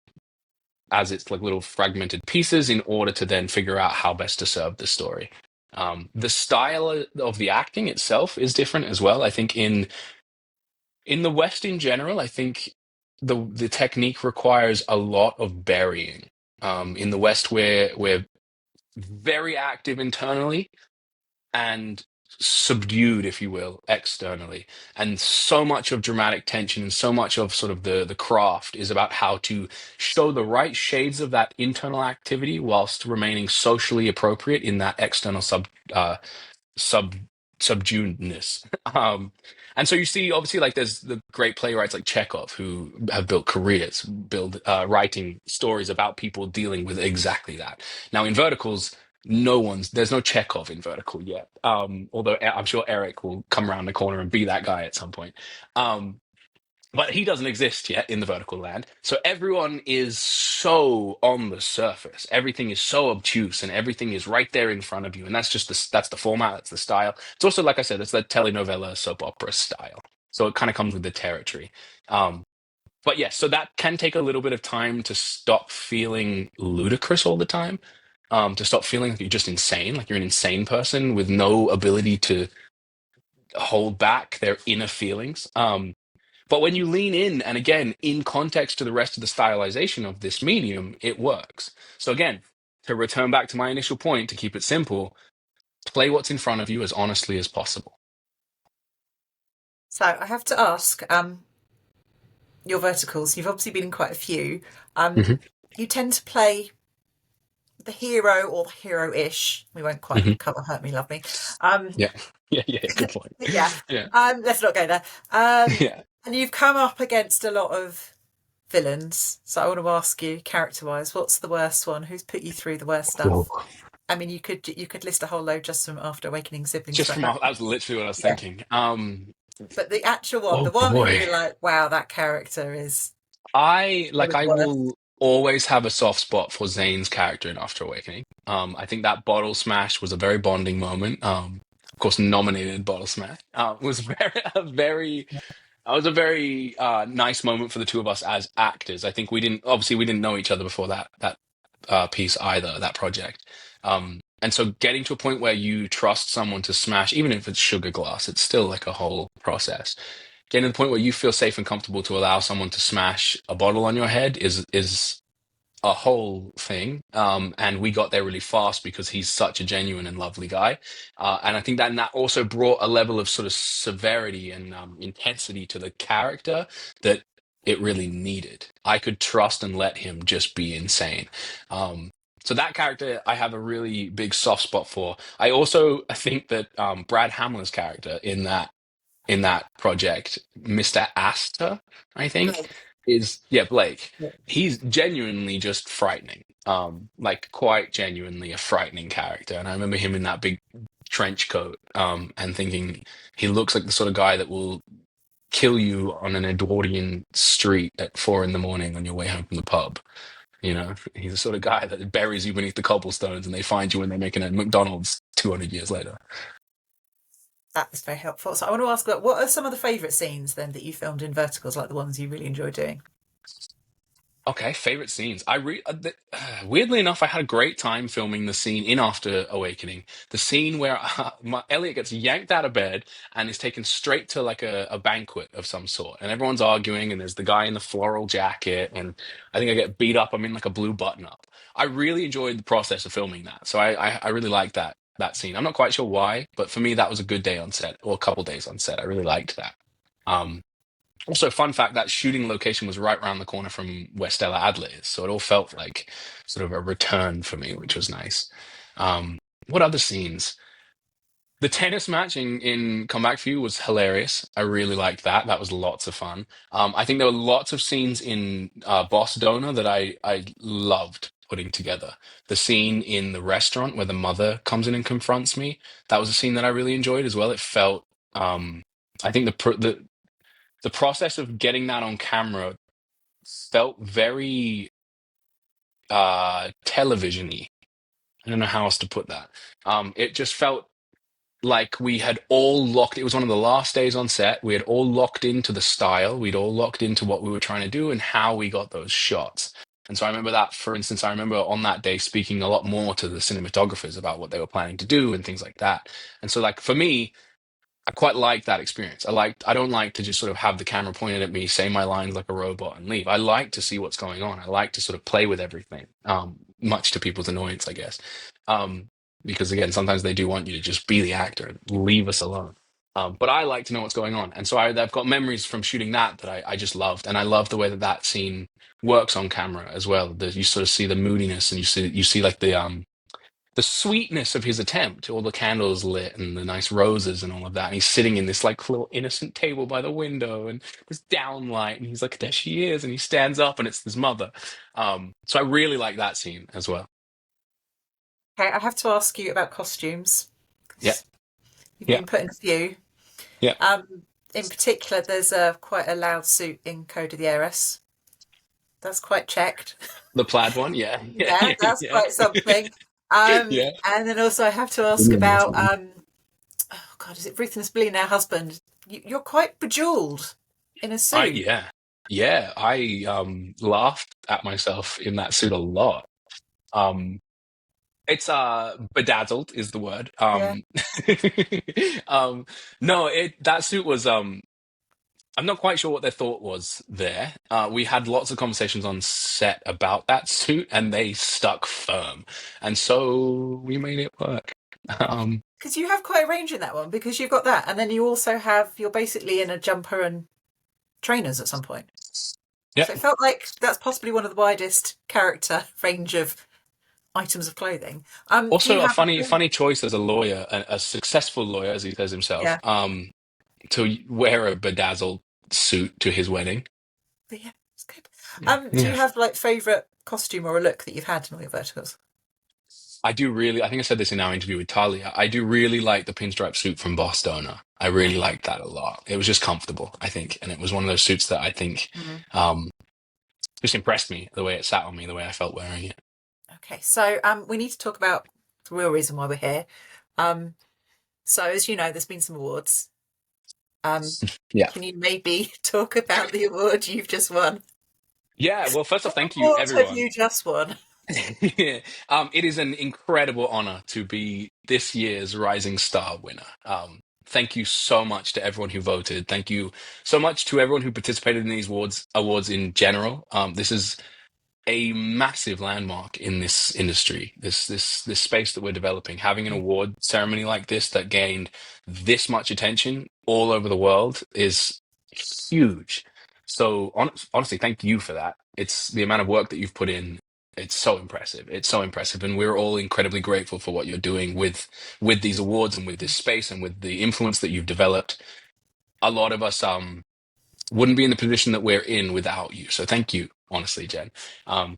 as its like little fragmented pieces in order to then figure out how best to serve the story. The style of the acting itself is different as well. I think in the West in general, I think the technique requires a lot of burying. In the West, we're very active internally and subdued, if you will, externally. And so much of dramatic tension and so much of sort of the craft is about how to show the right shades of that internal activity whilst remaining socially appropriate in that external sub subduedness. And so you see, obviously, like there's the great playwrights like Chekhov who have built careers, build writing stories about people dealing with exactly that. Now in Verticals, there's no Chekhov in Vertical yet. Although I'm sure Eric will come around the corner and be that guy at some point. Um, but he doesn't exist yet in the vertical land. So everyone is so on the surface. Everything is so obtuse and everything is right there in front of you. And that's the format, that's the style. It's also, like I said, it's the telenovela soap opera style. So it kind of comes with the territory. Um, but yes, so that can take a little bit of time to stop feeling ludicrous all the time. To stop feeling like you're just insane, like you're an insane person with no ability to hold back their inner feelings. But when you lean in, and again, in context to the rest of the stylization of this medium, it works. So again, to return back to my initial point, to keep it simple, play what's in front of you as honestly as possible. So I have to ask, your verticals, you've obviously been in quite a few. Hmm. You tend to play the hero or the hero-ish. We won't quite Hmm. cover Hurt Me, Love Me. Um, Yeah. Yeah. Good point. yeah. Yeah. Let's not go there. Yeah. And you've come up against a lot of villains. So I want to ask you, character-wise, what's the worst one? Who's put you through the worst Cool. stuff? I mean, you could list a whole load just from After Awakening siblings, Just but from that was literally what I was yeah. thinking. But the actual one, Oh the one who boy. you're like, wow, that character is I maybe the I worst. will always have a soft spot for Zane's character in After Awakening. I think that bottle smash was a very bonding moment. Of course, nominated bottle smash was very nice moment for the two of us as actors. I think we didn't know each other before that piece either, that project. And so getting to a point where you trust someone to smash, even if it's sugar glass, it's still like a whole process. Getting to the point where you feel safe and comfortable to allow someone to smash a bottle on your head is a whole thing. And we got there really fast because he's such a genuine and lovely guy. And I think that also brought a level of sort of severity and intensity to the character that it really needed. I could trust and let him just be insane. So that character I have a really big soft spot for. I think that Brad Hamler's character in that project, Mr. Astor, I think, Blake. is yeah, Blake. Yeah. He's genuinely just frightening. Like quite genuinely a frightening character. And I remember him in that big trench coat, and thinking he looks like the sort of guy that will kill you on an Edwardian street at 4 in the morning on your way home from the pub. You know, he's the sort of guy that buries you beneath the cobblestones and they find you when they're making a McDonald's 200 years later. That was very helpful. So I want to ask about what are some of the favourite scenes then that you filmed in verticals, like the ones you really enjoy doing? Okay, favorite scenes. Weirdly enough, I had a great time filming the scene in After Awakening. The scene where Elliot gets yanked out of bed and is taken straight to like a banquet of some sort, and everyone's arguing, and there's the guy in the floral jacket, and I think I get beat up. I'm in like a blue button up. I really enjoyed the process of filming that, so I really liked that scene. I'm not quite sure why, but for me, that was a good day on set, or a couple days on set. I really liked that. Um, Also, fun fact, that shooting location was right around the corner from where Stella Adler is, so it all felt like sort of a return for me, which was nice. Um, what other scenes? The tennis match in Come Back For You was hilarious. I really liked that. That was lots of fun. I think there were lots of scenes in Boss Donor that I loved putting together. The scene in the restaurant where the mother comes in and confronts me, that was a scene that I really enjoyed as well. It felt, I think the process of getting that on camera felt very television-y. I don't know how else to put that. It just felt like we had all locked. It was one of the last days on set. We had all locked into the style. We'd all locked into what we were trying to do and how we got those shots. And so I remember that, for instance, I remember on that day speaking a lot more to the cinematographers about what they were planning to do and things like that. And so, like, for me, I quite like that experience. I don't like to just sort of have the camera pointed at me, say my lines like a robot and leave. I like to see what's going on. I like to sort of play with everything, much to people's annoyance, I guess. Um, because again, sometimes they do want you to just be the actor and leave us alone. But I like to know what's going on. And so I've got memories from shooting that I just loved. And I love the way that that scene works on camera as well. You sort of see the moodiness and you see like the sweetness of his attempt, all the candles lit and the nice roses and all of that. And he's sitting in this like little innocent table by the window and this downlight, and he's like, there she is, and he stands up and it's his mother. So I really like that scene as well. Okay, I have to ask you about costumes. Yeah, You've yeah, been put in a few. yeah. In particular, there's a quite a loud suit in Code of the Heiress. That's quite checked. The plaid one, yeah, yeah, Yeah, yeah, that's yeah, quite something. yeah. And then also I have to ask about oh God, is it Ruthless Billionaire Husband? You're quite bejeweled in a suit. Yeah, yeah. I laughed at myself in that suit a lot. Um, It's bedazzled is the word. Yeah. Um no, it that suit was I'm not quite sure what their thought was there. We had lots of conversations on set about that suit and they stuck firm. And so we made it work. Um Because you have quite a range in that one, because you've got that, and then you also have, you're basically in a jumper and trainers at some point. yeah. So it felt like that's possibly one of the widest character range of items of clothing. Do you Also a have funny choice as a lawyer, a successful lawyer as he says himself, yeah, to wear a bedazzled suit to his wedding. but yeah, it's good. Do you Yeah. have like favourite costume or a look that you've had in all your verticals? I do really, I think I said this in our interview with Talia. I do really like the pinstripe suit from Boss Donor. I Yeah. really liked that a lot. It was just comfortable, I think. And it was one of those suits that I think Mm. um, just impressed me, the way it sat on me, the way I felt wearing it. Okay, so we need to talk about the real reason why we're here. Um, so as you know, there's been some awards. Um, Yeah. can you maybe talk about the award you've just won? Yeah. Well, first off, What thank you, award have everyone. you just won? It is an incredible honor to be this year's Rising Star winner. Thank you so much to everyone who voted. Thank you so much to everyone who participated in these awards in general. This is a massive landmark in this industry, this space that we're developing. Having an award ceremony like this that gained this much attention all over the world is huge. So honestly, thank you for that. It's the amount of work that you've put in. It's so impressive. It's so impressive, and we're all incredibly grateful for what you're doing with these awards and with this space and with the influence that you've developed. A lot of us wouldn't be in the position that we're in without you. So thank you, honestly, Jen. Um,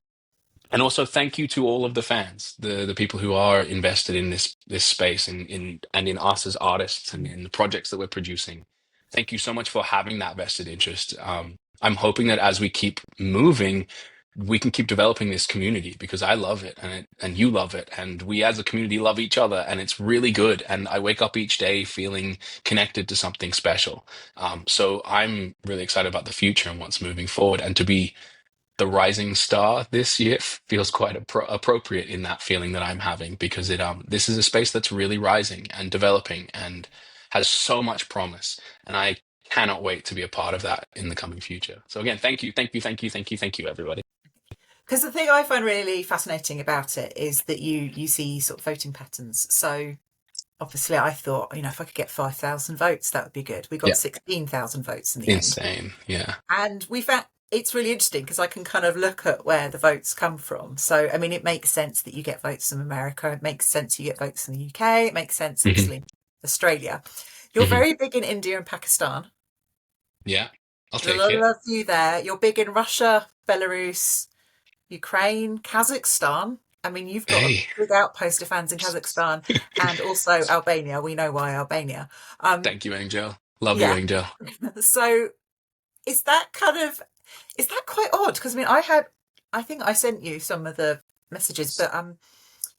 and also thank you to all of the fans, the people who are invested in this space and in us as artists and in the projects that we're producing. Thank you so much for having that vested interest. I'm hoping that as we keep moving, we can keep developing this community because I love it and you love it and we as a community love each other and it's really good. And I wake up each day feeling connected to something special. So I'm really excited about the future and what's moving forward and to be the rising star this year feels quite appropriate in that feeling that I'm having because this is a space that's really rising and developing and has so much promise and I cannot wait to be a part of that in the coming future. So again, thank you, thank you, thank you, thank you, thank you, everybody. Because the thing I find really fascinating about it is that you see sort of voting patterns. So obviously, I thought, if I could get 5,000 votes, that would be good. We got Yeah, 16,000 votes in the end, insane. Yeah. and we found it's really interesting because I can kind of look at where the votes come from. So, I mean, it makes sense that you get votes from America. It makes sense you get votes from the UK. It makes sense, Hmm. obviously, Australia. You're Hmm. very big in India and Pakistan. Yeah, I'll There's a take lot it. of you there. You're big in Russia, Belarus, Ukraine, Kazakhstan. I mean, you've got a Hey, big outpost of fans in Kazakhstan and also Albania. We know why Albania. thank you, Angel. Love you, Yeah. Angel. So is that is that quite odd? Because I think I sent you some of the messages, but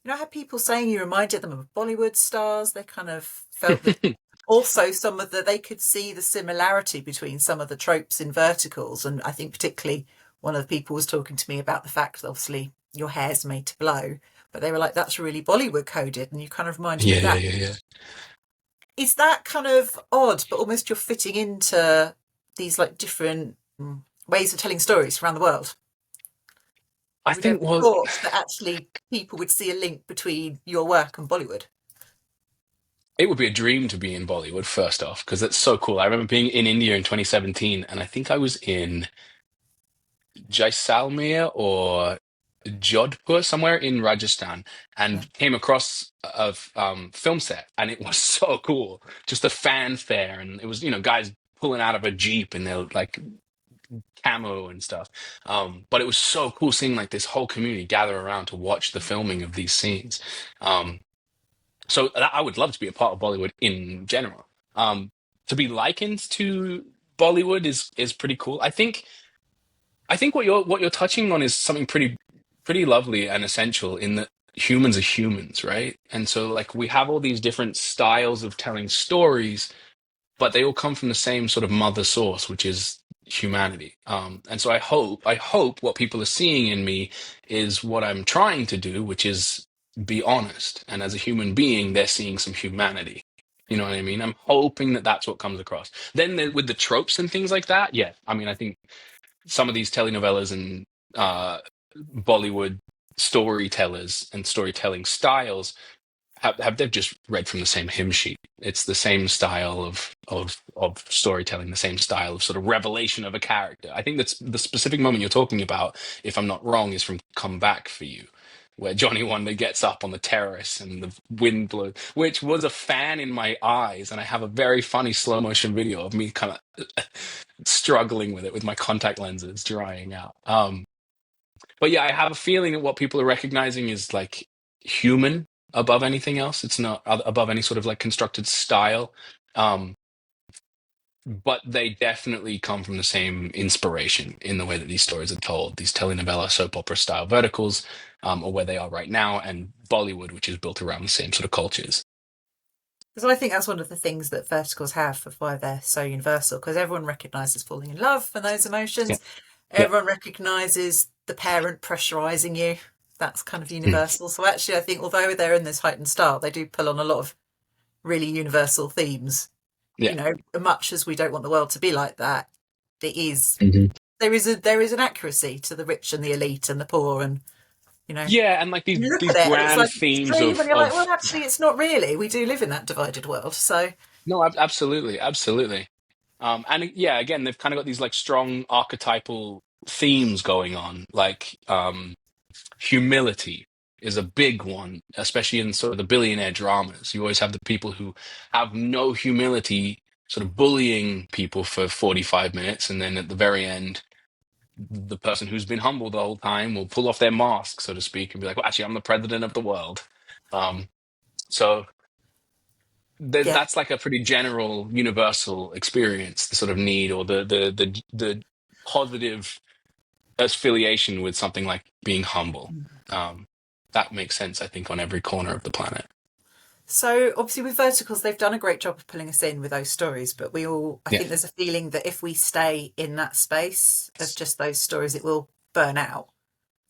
I had people saying you reminded them of Bollywood stars. They kind of felt that also they could see the similarity between some of the tropes in verticals, and I think particularly one of the people was talking to me about the fact that obviously your hair's made to blow, but they were like, that's really Bollywood coded, and you kind of reminded me Yeah, of yeah, that. yeah, yeah. Is that kind of odd, but almost you're fitting into these like different ways of telling stories around the world? I Would you think ever well, thought that actually people would see a link between your work and Bollywood? it would be a dream to be in Bollywood, first off, because it's so cool. I remember being in India in 2017, and I think I was in Jaisalmer or Jodhpur, somewhere in Rajasthan, Yeah. and came across a film set, and it was so cool. Just the fanfare, and it was, guys pulling out of a jeep and they're like camo and stuff. But it was so cool seeing like this whole community gather around to watch the filming of these scenes. Um, I would love to be a part of Bollywood in general. Um, to be likened to Bollywood is pretty cool. I think what you're touching on is something pretty lovely and essential in that humans are humans, right? And so like we have all these different styles of telling stories, but they all come from the same sort of mother source, which is humanity. And so I hope what people are seeing in me is what I'm trying to do, which is be honest. And as a human being, they're seeing some humanity. You know what I mean? I'm hoping that that's what comes across. Then with the tropes and things like that, yeah. I mean, I think some of these telenovelas and uh, Bollywood storytellers and storytelling styles have they've just read from the same hymn sheet. It's the same style of storytelling, the same style of sort of revelation of a character. I think that's the specific moment you're talking about, if I'm not wrong, is from Come Back for You, where Johnny Wonder gets up on the terrace and the wind blows, which was a fan in my eyes, and I have a very funny slow motion video of me kind of struggling with it with my contact lenses drying out. But yeah, I have a feeling that what people are recognizing is like human above anything else. It's not above any sort of like constructed style. Um, but they definitely come from the same inspiration in the way that these stories are told. These telenovela, soap opera style verticals, or where they are right now, and Bollywood, which is built around the same sort of cultures. Because I think that's one of the things that verticals have of why they're so universal, because everyone recognises falling in love and those Yeah. emotions. Yeah. Everyone recognises the parent pressurising you. That's kind of Mm. universal. So actually, I think although they're in this heightened style, they do pull on a lot of really universal themes. Yeah. Much as we don't want the world to be like that, it is. Mhm. There is an accuracy to the rich and the elite and the poor, and Yeah, and like these you look these at it and it's grand like themes extreme, and of you're like, of well, actually, it's not really. We do live in that divided world, so no, absolutely, absolutely. And yeah, again, they've kind of got these like strong archetypal themes going on, like humility is a big one, especially in sort of the billionaire dramas. You always have the people who have no humility, sort of bullying people for 45 minutes, and then at the very end, the person who's been humble the whole time will pull off their mask, so to speak, and be like, "Well, actually, I'm the president of the world." Um, so yeah. that's like a pretty general, universal experience, the sort of need or the positive affiliation with something like being humble. Um, that makes sense, I think, on every corner of the planet. So obviously with verticals, they've done a great job of pulling us in with those stories, but I Yeah, think there's a feeling that if we stay in that space of just those stories, it will burn out,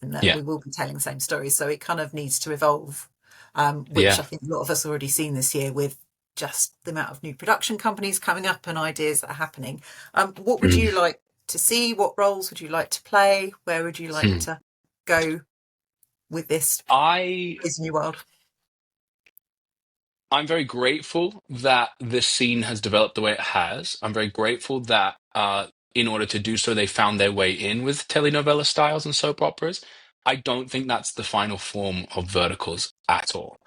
and that yeah, we will be telling the same stories. So it kind of needs to evolve, which yeah. I think a lot of us already seen this year with just the amount of new production companies coming up and ideas that are happening. What would Mm. you like to see? What roles would you like to play? Where would you like Hmm. to go with this I crazy new world? I'm very grateful that this scene has developed the way it has. I'm very grateful that in order to do so, they found their way in with telenovela styles and soap operas. I don't think that's the final form of verticals at all.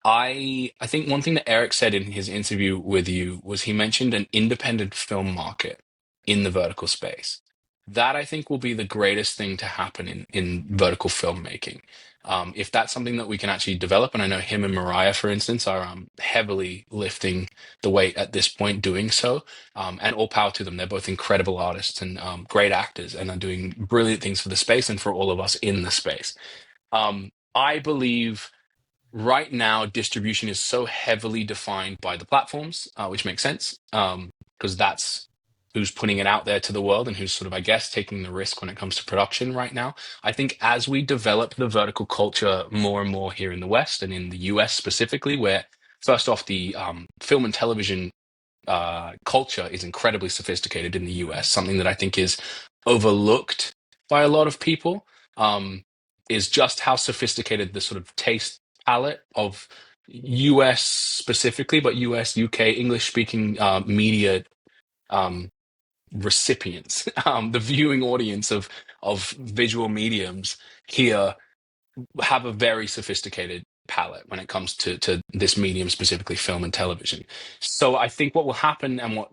I think one thing that Eric said in his interview with you was he mentioned an independent film market in the vertical space. That I think will be the greatest thing to happen in vertical filmmaking. If that's something that we can actually develop, and I know him and Mariah, for instance, are heavily lifting the weight at this point doing so, and all power to them. They're both incredible artists and great actors, and are doing brilliant things for the space and for all of us in the space. I believe right now distribution is so heavily defined by the platforms, which makes sense because that's who's putting it out there to the world and who's sort of, I guess, taking the risk when it comes to production right now. I think as we develop the vertical culture more and more here in the West and in the US specifically, where first off, the film and television culture is incredibly sophisticated in the US, something that I think is overlooked by a lot of people, um, is just how sophisticated the sort of taste palette of US specifically, but US, UK, English speaking media um, recipients, the viewing audience of visual mediums here have a very sophisticated palette when it comes to this medium, specifically film and television. So I think what will happen and what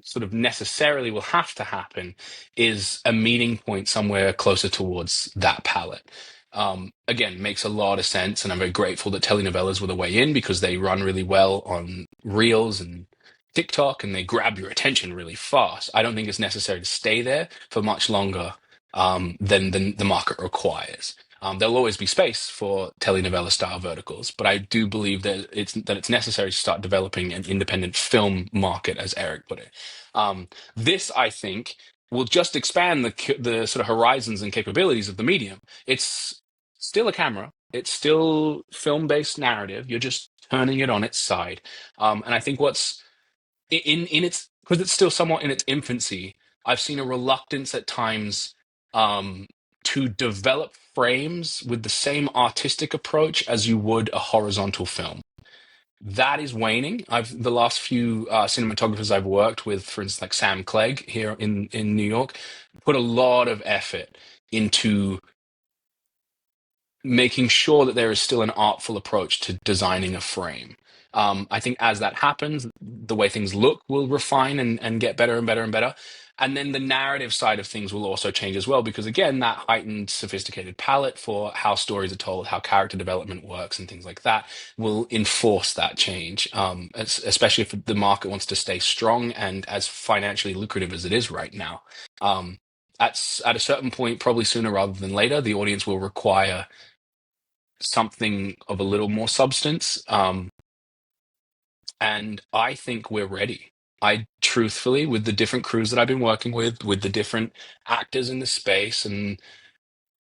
sort of necessarily will have to happen is a meeting point somewhere closer towards that palette. Again, makes a lot of sense, and I'm very grateful that telenovelas were the way in because they run really well on Reels and TikTok, and they grab your attention really fast. I don't think it's necessary to stay there for much longer than the market requires. There'll always be space for telenovela style verticals, but I do believe that it's necessary to start developing an independent film market, as Eric put it. This, I think, will just expand the sort of horizons and capabilities of the medium. It's still a camera. It's still film-based narrative. You're just turning it on its side. And I think what's in its because it's still somewhat in its infancy. I've seen a reluctance at times um, to develop frames with the same artistic approach as you would a horizontal film. That is waning. The last few cinematographers I've worked with, for instance, like Sam Clegg here in New York, put a lot of effort into making sure that there is still an artful approach to designing a frame. I think as that happens, the way things look will refine and get better and better and better. And then the narrative side of things will also change as well, because again, that heightened, sophisticated palette for how stories are told, how character development works, and things like that will enforce that change, especially if the market wants to stay strong and as financially lucrative as it is right now. At a certain point, probably sooner rather than later, the audience will require something of a little more substance. And I think we're ready. I truthfully, with the different crews that I've been working with the different actors in the space and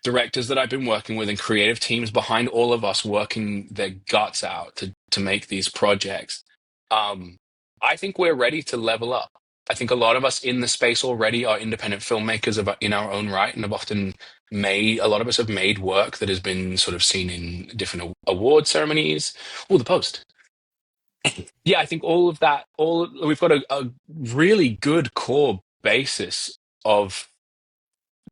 directors that I've been working with and creative teams behind all of us working their guts out to make these projects. Um, I think we're ready to level up. I think a lot of us in the space already are independent filmmakers in our own right and have often made, a lot of us have made work that has been sort of seen in different award ceremonies. Oh, the post. Yeah, I think all of that, all we've got a really good core basis of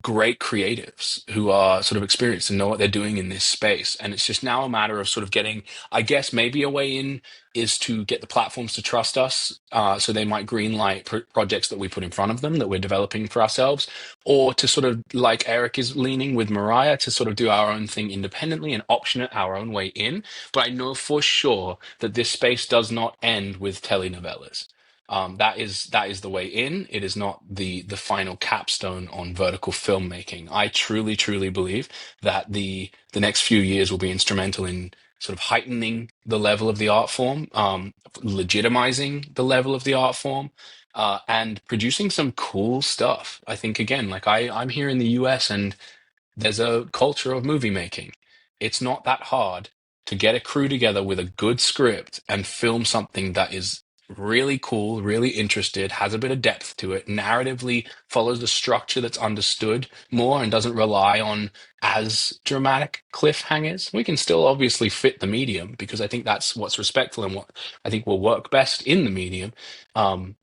great creatives who are sort of experienced and know what they're doing in this space. And it's just now a matter of sort of getting, I guess, maybe a way in is to get the platforms to trust us. So they might greenlight projects that we put in front of them that we're developing for ourselves, or to sort of, like Eric is leaning with Mariah, to sort of do our own thing independently and option it our own way in. But I know for sure that this space does not end with telenovelas. That is the way in. It is not the final capstone on vertical filmmaking. I truly believe that the next few years will be instrumental in sort of heightening the level of the art form, legitimizing the level of the art form, and producing some cool stuff. I think again, like I'm here in the US and there's a culture of movie making. It's not that hard to get a crew together with a good script and film something that is really cool, really interested, has a bit of depth to it, narratively follows the structure that's understood more and doesn't rely on as dramatic cliffhangers. We can still obviously fit the medium because I think that's what's respectful and what I think will work best in the medium,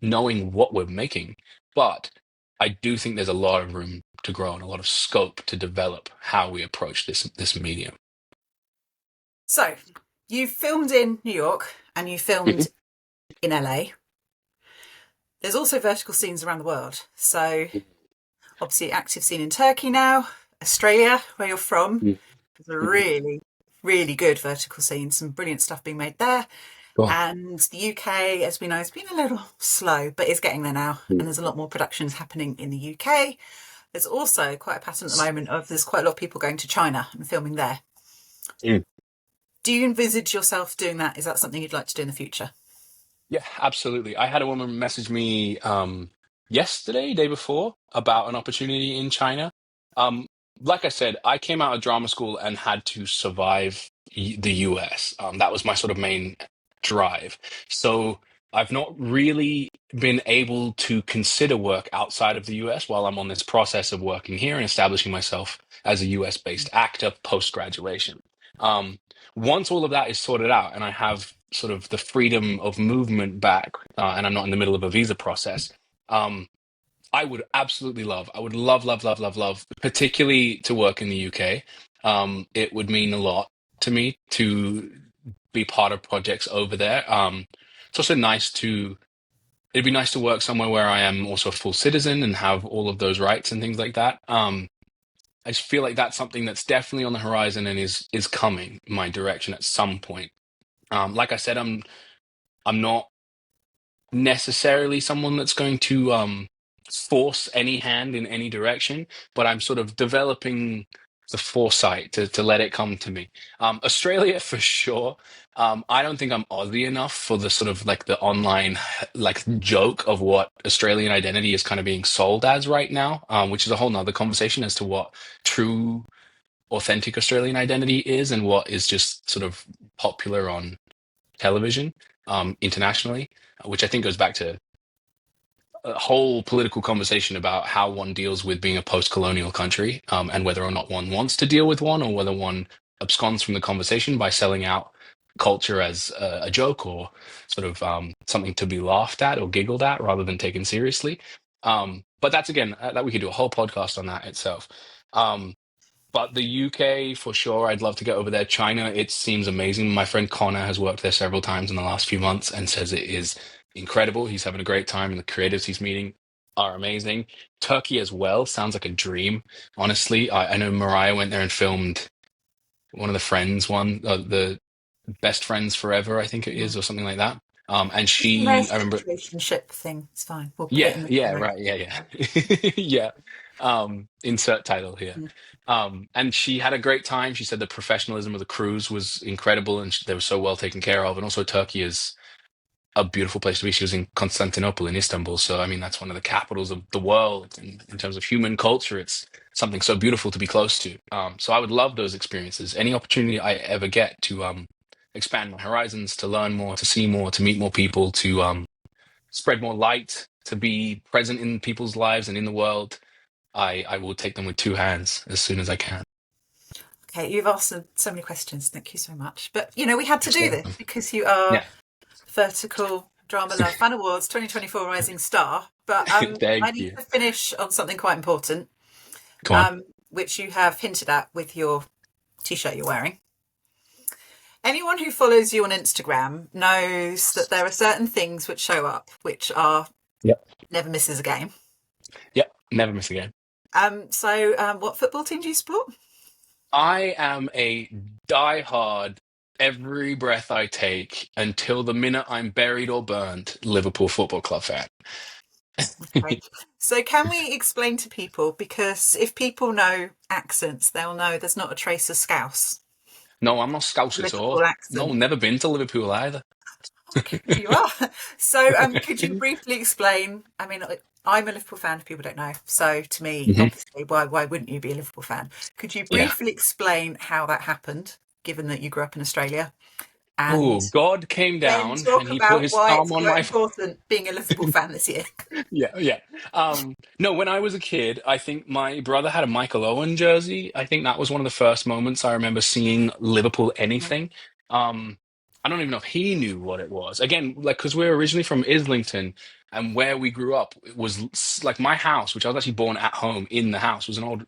knowing what we're making. But I do think there's a lot of room to grow and a lot of scope to develop how we approach this medium. So, you filmed in New York and you Mhm. filmed in LA. There's also vertical scenes around the world. So, obviously, active scene in Turkey now, Australia, where you're from. Mhm. There's a Mhm. really good vertical scene, some brilliant stuff being made there. Cool. And the UK, as we know, has been a little slow, but it's getting there now. And there's a lot more productions happening in the UK. There's also quite a pattern at the moment of there's quite a lot of people going to China and filming there. Mm. Do you envisage yourself doing that? Is that something you'd like to do in the future? Yeah, absolutely. I had a woman message me yesterday, day before, about an opportunity in China. Um, like I said, I came out of drama school and had to survive the US. That was my sort of main drive. So I've not really been able to consider work outside of the US while I'm on this process of working here and establishing myself as a US based actor post graduation. Um, Once all of that is sorted out and I have sort of the freedom of movement back, and I'm not in the middle of a visa process, um, I would absolutely love, I would love, love, love, love, love, particularly to work in the UK. It would mean a lot to me to be part of projects over there. It's also nice to, it'd be nice to work somewhere where I am also a full citizen and have all of those rights and things like that. I just feel like that's something that's definitely on the horizon and is coming my direction at some point. Like I said, I'm not necessarily someone that's going to force any hand in any direction, but I'm sort of developing the foresight to let it come to me. Australia for sure. I don't think I'm Aussie enough for the sort of like the online like joke of what Australian identity is kind of being sold as right now, which is a whole nother conversation as to what true authentic Australian identity is and what is just sort of popular on television internationally, which I think goes back to a whole political conversation about how one deals with being a post-colonial country, and whether or not one wants to deal with one, or whether one absconds from the conversation by selling out culture as a joke or sort of something to be laughed at or giggled at rather than taken seriously. But that's again that we could do a whole podcast on that itself. Um, but the UK for sure, I'd love to get over there. China, it seems amazing. My friend Connor has worked there several times in the last few months and says it is incredible. He's having a great time, and the creatives he's meeting are amazing. Turkey as well sounds like a dream. Honestly, I know Mariah went there and filmed one of the Friends one, the Best Friends Forever, I think it Yeah. is, or something like that. And Just a rare she, I remember. situationship thing. It's fine. We'll put it Yeah, in the yeah, summary. right, yeah, yeah. Yeah. Insert title here. Mm. And she had a great time. She said the professionalism of the cruise was incredible and they were so well taken care of. And also Turkey is a beautiful place to be. She was in Constantinople in Istanbul. So I mean that's one of the capitals of the world in terms of human culture. It's something so beautiful to be close to. So I would love those experiences. Any opportunity I ever get to expand my horizons, to learn more, to see more, to meet more people, to spread more light, to be present in people's lives and in the world, I will take them with two hands as soon as I can. Okay, you've asked so many questions. Thank you so much. But we had to You're so do this welcome. because you are Yeah, Vertical Drama Love Fan Awards 2024 Rising Star. But I thank need you. to finish on something quite important, Go on. which you have hinted at with your t-shirt you're wearing. Anyone who follows you on Instagram knows that there are certain things which show up, which are Yep. never misses a game. Yep. Never miss again. So what football team do you support? I am a diehard, every breath I take until the minute I'm buried or burned Liverpool Football Club fan. Right. So can we explain to people, because if people know accents, they'll know there's not a trace of Scouse, No, I'm not Scouse at all. Liverpool No, accent. never been to Liverpool either. Okay, you are. So could you briefly explain? I mean, I'm a Liverpool fan, if people don't know. So to me, Hmm. obviously, why wouldn't you be a Liverpool fan? Could you Yeah. briefly explain how that happened, given that you grew up in Australia? Oh, And God came then down and talk he put about his why thumb it's on quite my. important being a Liverpool fan this year. Yeah, yeah. No, when I was a kid, I think my brother had a Michael Owen jersey. I think that was one of the first moments I remember seeing Liverpool anything. Um, I don't even know if he knew what it was. Again, like because we're originally from Islington, and where we grew up was like my house, which I was actually born at home in the house, was an old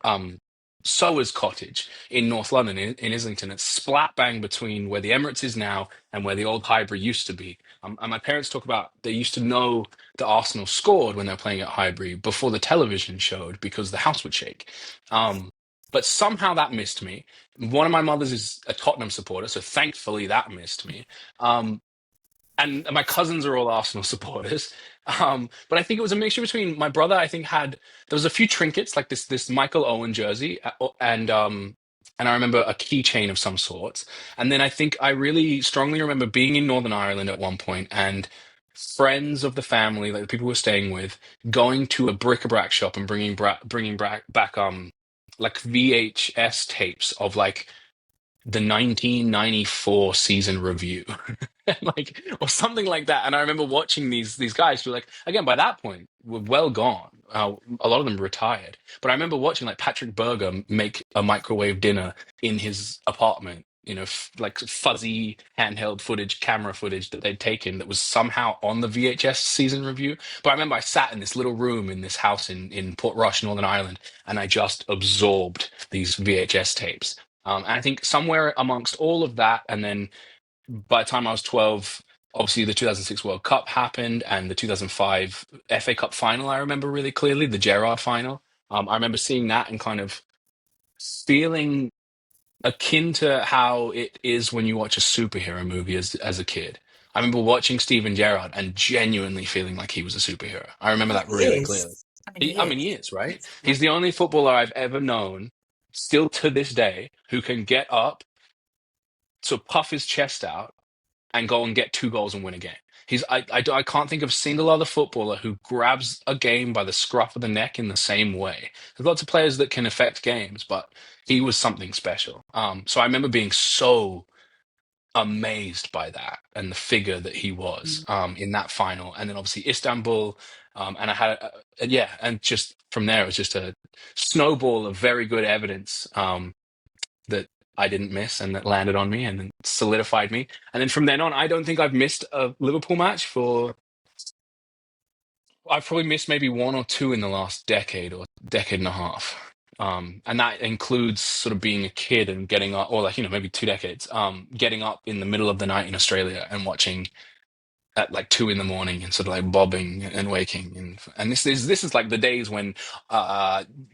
sewer's cottage in North London in Islington. It's splat bang between where the Emirates is now and where the old Highbury used to be. And my parents talk about they used to know the Arsenal scored when they were playing at Highbury before the television showed because the house would shake. Um, but somehow that missed me. One of my mothers is a Tottenham supporter, so thankfully that missed me. Um, and my cousins are all Arsenal supporters. But I think it was a mixture between my brother. I think had there was a few trinkets like this Michael Owen jersey, and I remember a keychain of some sort. And then I think I really strongly remember being in Northern Ireland at one point and friends of the family, like the people we're staying with, going to a bric-a-brac shop and bringing back like VHS tapes of like the 1994 season review, like or something like that. And I remember watching these guys who, like, again, by that point were well gone. A lot of them retired, but I remember watching like Patrick Berger make a microwave dinner in his apartment. You know, like fuzzy handheld footage, camera footage that they'd taken that was somehow on the VHS season review. But I remember I sat in this little room in this house in Portrush, Northern Ireland, and I just absorbed these VHS tapes. And I think somewhere amongst all of that, and then by the time I was 12, obviously the 2006 World Cup happened and the 2005 FA Cup final, I remember really clearly, the Gerrard final. I remember seeing that and kind of feeling akin to how it is when you watch a superhero movie as a kid. I remember watching Steven Gerrard and genuinely feeling like he was a superhero. I remember Well, that he really clearly. is. I mean, he I mean, he is. is, right? Yeah. He's the only footballer I've ever known, still to this day, who can get up to puff his chest out and go and get 2 goals and win a game. I can't think of a single other footballer who grabs a game by the scruff of the neck in the same way. There's lots of players that can affect games, but he was something special. So I remember being so amazed by that and the figure that he was Mm. in that final, and then obviously Istanbul, and I had yeah, and just from there it was just a snowball of very good evidence that I didn't miss and that landed on me and then solidified me. And then from then on, I don't think I've missed a Liverpool match for. I've probably missed maybe one or two in the last decade or decade and a half. And that includes sort of being a kid and getting up, or like, maybe 2 decades, getting up in the middle of the night in Australia and watching at like 2 in the morning and sort of like bobbing and waking. And this is like the days when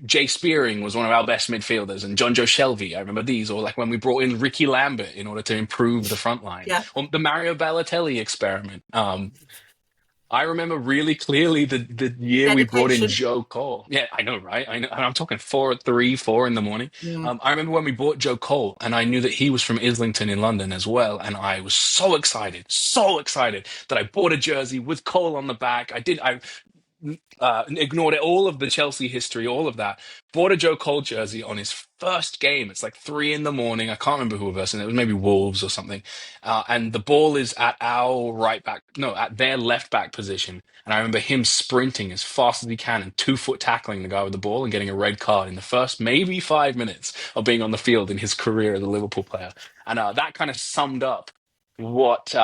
Jay Spearing was one of our best midfielders and John Joe Shelby. I remember these, or like when we brought in Ricky Lambert in order to improve the front line, Yeah. or the Mario Balotelli experiment. I remember really clearly the year we brought in Dedication. Joe Cole. Yeah, I know, right? I know. And I'm talking 4 in the morning. Mm. I remember when we bought Joe Cole, and I knew that he was from Islington in London as well, and I was so excited that I bought a jersey with Cole on the back. I ignored it, all of the Chelsea history, all of that. Bought a Joe Cole jersey on his first game. It's like 3 in the morning. I can't remember who we're versing. It was maybe Wolves or something. And the ball is at our right back, no, at their left back position. And I remember him sprinting as fast as he can and 2 foot tackling the guy with the ball and getting a red card in the first maybe 5 minutes of being on the field in his career as a Liverpool player. And that kind of summed up what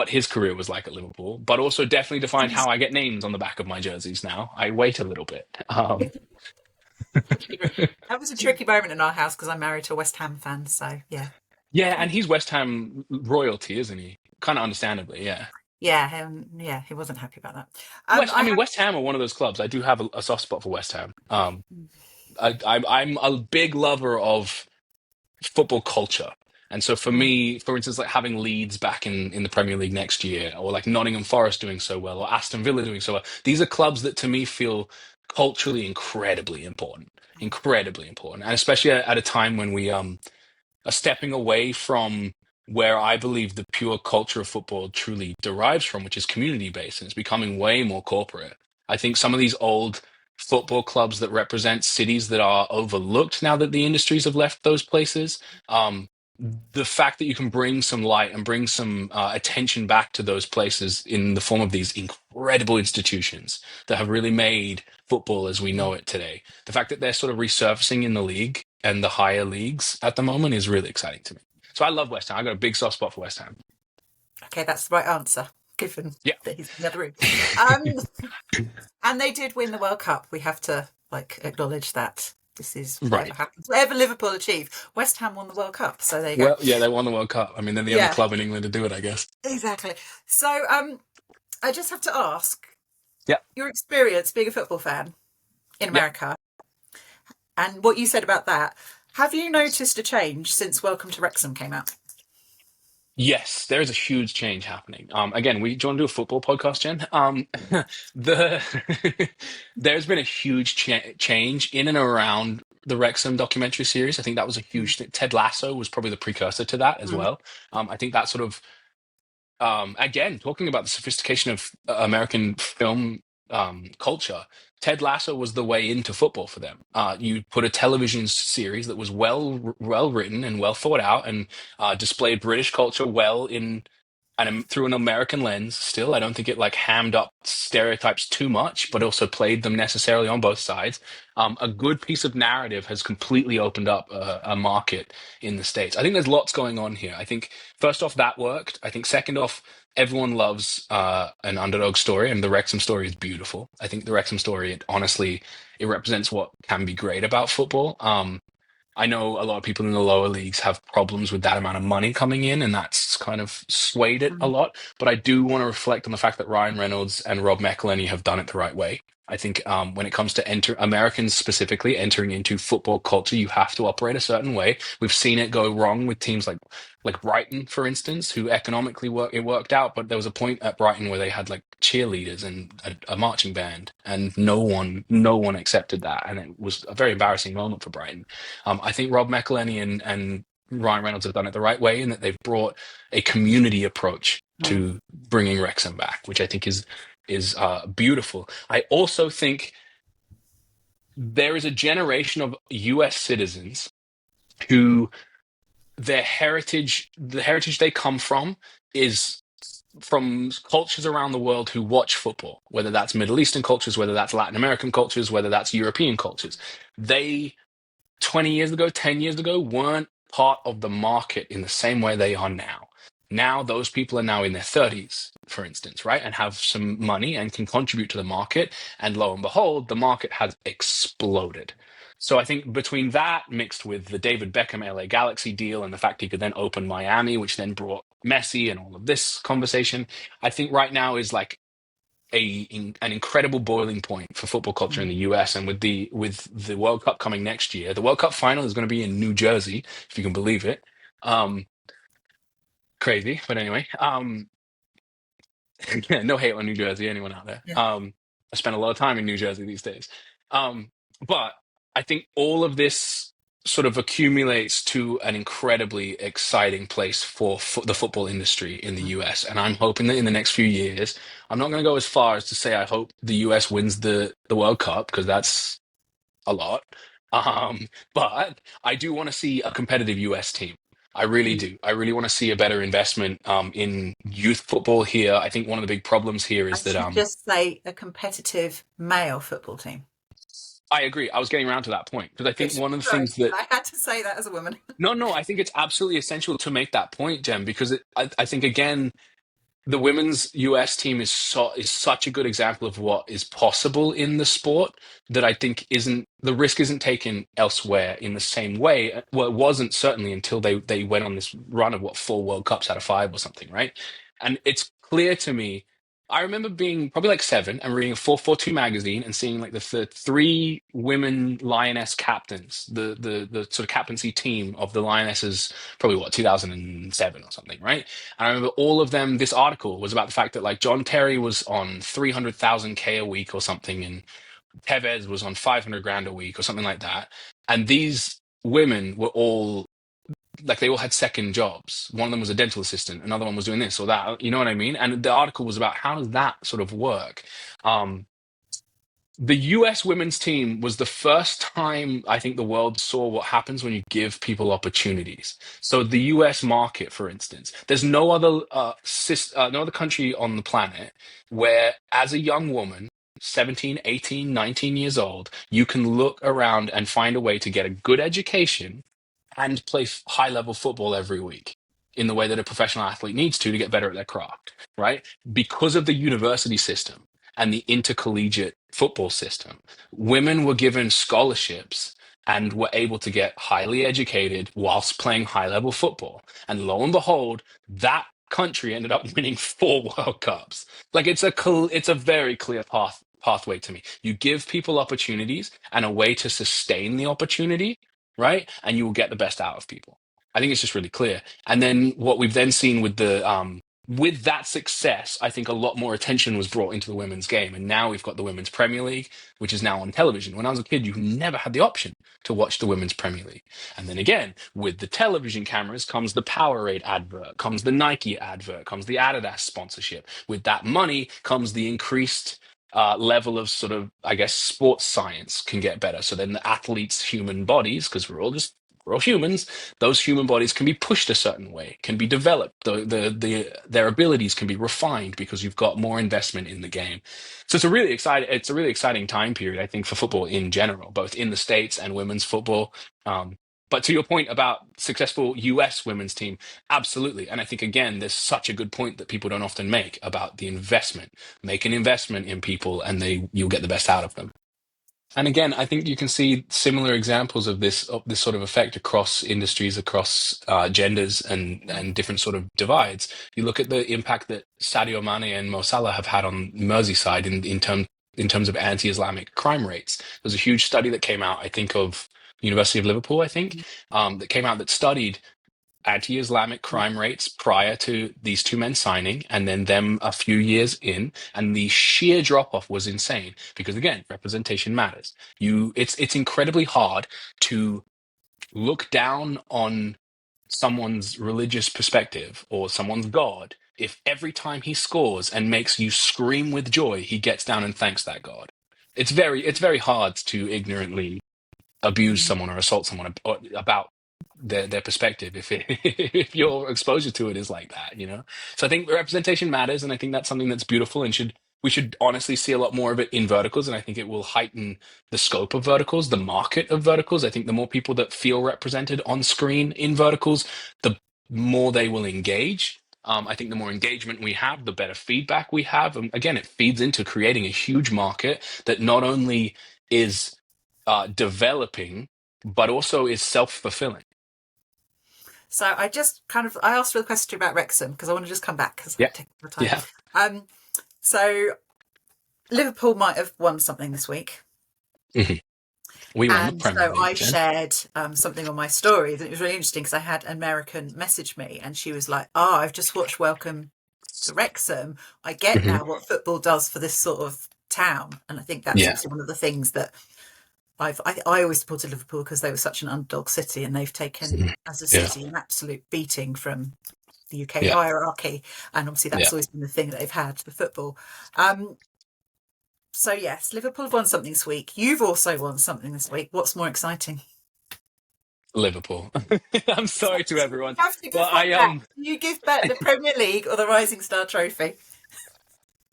his career was like at Liverpool, but also definitely defined how I get names on the back of my jerseys now. I wait a little bit. That was a tricky moment in our house because I'm married to a West Ham fan. So yeah, Yeah, and he's West Ham royalty, isn't he? Kind of understandably, yeah. yeah, he wasn't happy about that. I I mean, have. West Ham are one of those clubs. I do have a soft spot for West Ham. I'm a big lover of football culture. And so for Mm. me, for instance, like having Leeds back in the Premier League next year, or like Nottingham Forest doing so well, or Aston Villa doing so well, these are clubs that to me feel culturally incredibly important, incredibly important. And especially at a time when we are stepping away from where I believe the pure culture of football truly derives from, which is community based, and it's becoming way more corporate. I think some of these old football clubs that represent cities that are overlooked now that the industries have left those places. The fact that you can bring some light and bring some attention back to those places in the form of these incredible institutions that have really made football as we know it today. The fact that they're sort of resurfacing in the league and the higher leagues at the moment is really exciting to me. So I love West Ham. I got a big soft spot for West Ham. Okay, that's the right answer, given Yeah. that he's in the other room. Um, and they did win the World Cup. We have to acknowledge that. This is whatever Right. happens. Whatever Liverpool achieve, West Ham won the World Cup. So there you go. Well, yeah, they won the World Cup. I mean, they're the only Yeah, club in England to do it, I guess. exactly. So I just have to ask Yeah. your experience being a football fan in Yeah. America and what you said about that. Have you noticed a change since Welcome to Wrexham came out? Yes, there is a huge change happening. Again, do you want to do a football podcast, Jen? The there's been a huge change in and around the Wrexham documentary series. I think that was a huge thing. Ted Lasso was probably the precursor to that as Mm. well. I think that sort of Again, talking about the sophistication of American film culture, Ted Lasso was the way into football for them. You put a television series that was well written and well thought out, and displayed British culture well in and through an American lens. Still, I don't think it like hammed up stereotypes too much, but also played them necessarily on both sides. A good piece of narrative has completely opened up a market in the States. I think there's lots going on here. I think first off, that worked. I think second off, everyone loves an underdog story, and the Wrexham story is beautiful. I think the Wrexham story, it honestly, it represents what can be great about football. I know a lot of people in the lower leagues have problems with that amount of money coming in, and that's kind of swayed it a Mm. lot. But I do want to reflect on the fact that Ryan Reynolds and Rob McElhenney have done it the right way. I think when it comes to Americans specifically entering into football culture, you have to operate a certain way. We've seen it go wrong with teams like Brighton, for instance, who economically worked out, but there was a point at Brighton where they had like cheerleaders and a marching band, and no one accepted that, and it was a very embarrassing moment for Brighton. I think Rob McElhenney and Ryan Reynolds have done it the right way in that they've brought a community approach Mm. to bringing Wrexham back, which I think is beautiful. I also think there is a generation of U.S. citizens who the heritage they come from, is from cultures around the world who watch football, whether that's Middle Eastern cultures, whether that's Latin American cultures, whether that's European cultures. They 20 years ago, 10 years ago, weren't part of the market in the same way they are now. Now, those people are now in their 30s, for instance, right? And have some money and can contribute to the market. And lo and behold, the market has exploded. So I think between that mixed with the David Beckham LA Galaxy deal and the fact he could then open Miami, which then brought Messi and all of this conversation, I think right now is like an incredible boiling point for football culture in Mm. the US. And with the World Cup coming next year, the World Cup final is going to be in New Jersey, if you can believe it. Um, Crazy, but anyway, yeah, no hate on New Jersey, anyone out there. Yeah. I spend a lot of time in New Jersey these days. But I think all of this sort of accumulates to an incredibly exciting place for the football industry in the Mm. US. And I'm hoping that in the next few years, I'm not going to go as far as to say I hope the US wins the World Cup, because that's a lot. But I do want to see a competitive US team. I really Mm. do. I really want to see a better investment in youth football here. I think one of the big problems here I is that should just say a competitive male football team. I agree. I was getting around to that point because I Good. think one of the Sorry, things that I had to say that as a woman. no, I think it's absolutely essential to make that point, Jem, because I think again the women's US team is such a good example of what is possible in the sport, that I think isn't the risk isn't taken elsewhere in the same way. Well, it wasn't certainly until they went on this run of what, 4 World Cups out of 5 or something, right? And it's clear to me. I remember being probably like 7 and reading a 442 magazine and seeing like the 3 women Lioness captains, the sort of captaincy team of the Lionesses, probably what, 2007 or something, right? I remember all of them. This article was about the fact that like John Terry was on 300,000 K a week or something, and Tevez was on 500 grand a week or something like that. And these women were all like, they all had second jobs. One of them was a dental assistant, another one was doing this or that. You know what I mean? And the article was about how does that sort of work. Um, the US women's team was the first time I think the world saw what happens when you give people opportunities. So the US market, for instance, there's no other country on the planet where, as a young woman, 17, 18, 19 years old, you can look around and find a way to get a good education and play high level football every week in the way that a professional athlete needs to get better at their craft, right? Because of the university system and the intercollegiate football system, women were given scholarships and were able to get highly educated whilst playing high level football. And lo and behold, that country ended up winning 4 World Cups. Like, it's a very clear pathway to me. You give people opportunities and a way to sustain the opportunity, right? And you will get the best out of people. I think it's just really clear. And then what we've then seen with with that success, I think a lot more attention was brought into the women's game. And now we've got the Women's Premier League, which is now on television. When I was a kid, you never had the option to watch the Women's Premier League. And then again, with the television cameras comes the Powerade advert, comes the Nike advert, comes the Adidas sponsorship. With that money comes the increased level of sort of, I guess, sports science can get better. So then the athletes' human bodies, because we're all humans, those human bodies can be pushed a certain way, can be developed. Their abilities can be refined because you've got more investment in the game. So it's a really exciting time period, I think, for football in general, both in the States and women's football. But to your point about successful US women's team, absolutely. And I think, again, there's such a good point that people don't often make about the investment. Make an investment in people and you'll get the best out of them. And again, I think you can see similar examples of this sort of effect across industries, across genders, and different sort of divides. You look at the impact that Sadio Mane and Mo Salah have had on Merseyside in terms of anti-Islamic crime rates. There's a huge study that came out, I think, of University of Liverpool, I think, that came out that studied anti-Islamic crime rates prior to these two men signing, and then them a few years in, and the sheer drop-off was insane. Because again, representation matters. It's incredibly hard to look down on someone's religious perspective or someone's God if every time he scores and makes you scream with joy, he gets down and thanks that God. It's very hard to ignorantly abuse someone or assault someone about their perspective if your exposure to it is like that, you know. So I think representation matters, and I think that's something that's beautiful, and we should honestly see a lot more of it in verticals, and I think it will heighten the scope of verticals, the market of verticals. I think the more people that feel represented on screen in verticals, the more they will engage. I think the more engagement we have, the better feedback we have, and again, it feeds into creating a huge market that not only is developing but also is self-fulfilling. So I asked for the question about Wrexham because I want to just come back because Yeah. I've taken the time. Yeah. So Liverpool might have won something this week. Mhm. We won the And Premier so League. I Jen. shared something on my story that it was really interesting because I had an American message me and she was like, "Oh, I've just watched Welcome to Wrexham. I get Mhm. now what football does for this sort of town." And I think that's Yeah. also one of the things that I always supported Liverpool because they were such an underdog city and they've taken, Mhm. as a Yeah. city, an absolute beating from the UK Yeah. hierarchy. And obviously that's Yeah. always been the thing that they've had, the football. So yes, Liverpool have won something this week. You've also won something this week. What's more exciting? Liverpool. I'm sorry to You everyone, have to but give one back. Do you give back the Premier League or the Rising Star Trophy?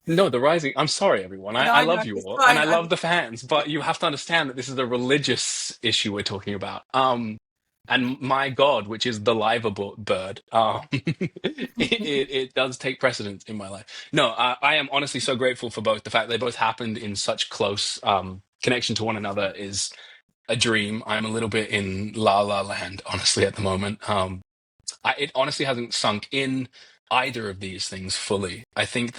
no, the Rising. I'm sorry, everyone. I I know, love you it's all, and fine. I love the fans, but you have to understand that this is a religious issue we're talking about. And my God, which is the liver bird, it does take precedence in my life. No, I am honestly so grateful for both. The fact they both happened in such close connection to one another is a dream. I'm a little bit in La La Land, honestly, at the moment. It honestly hasn't sunk in either of these things fully. I think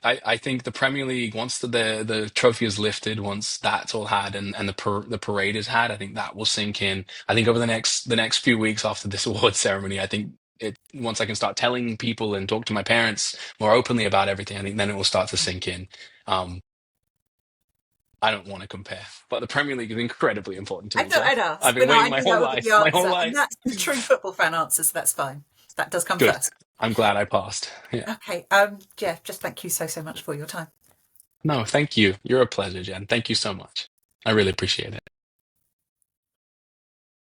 I think the Premier League, once the trophy is lifted, once that's all had, and the parade is had, I think that will sink in. I think over the next few weeks after this award ceremony, I think once I can start telling people and talk to my parents more openly about everything, I think then it will start to sink in. Um, I don't want to compare, but the Premier League is incredibly important to I me, thought Jen. I'd I've ask, been but no, I waiting knew that would be the my whole answer. And life. that's the true football fan answer, so that's fine. That does come Good. first. I'm glad I passed. Yeah. Okay. Yeah, just thank you so much for your time. No, thank you. You're a pleasure, Jen. Thank you so much. I really appreciate it.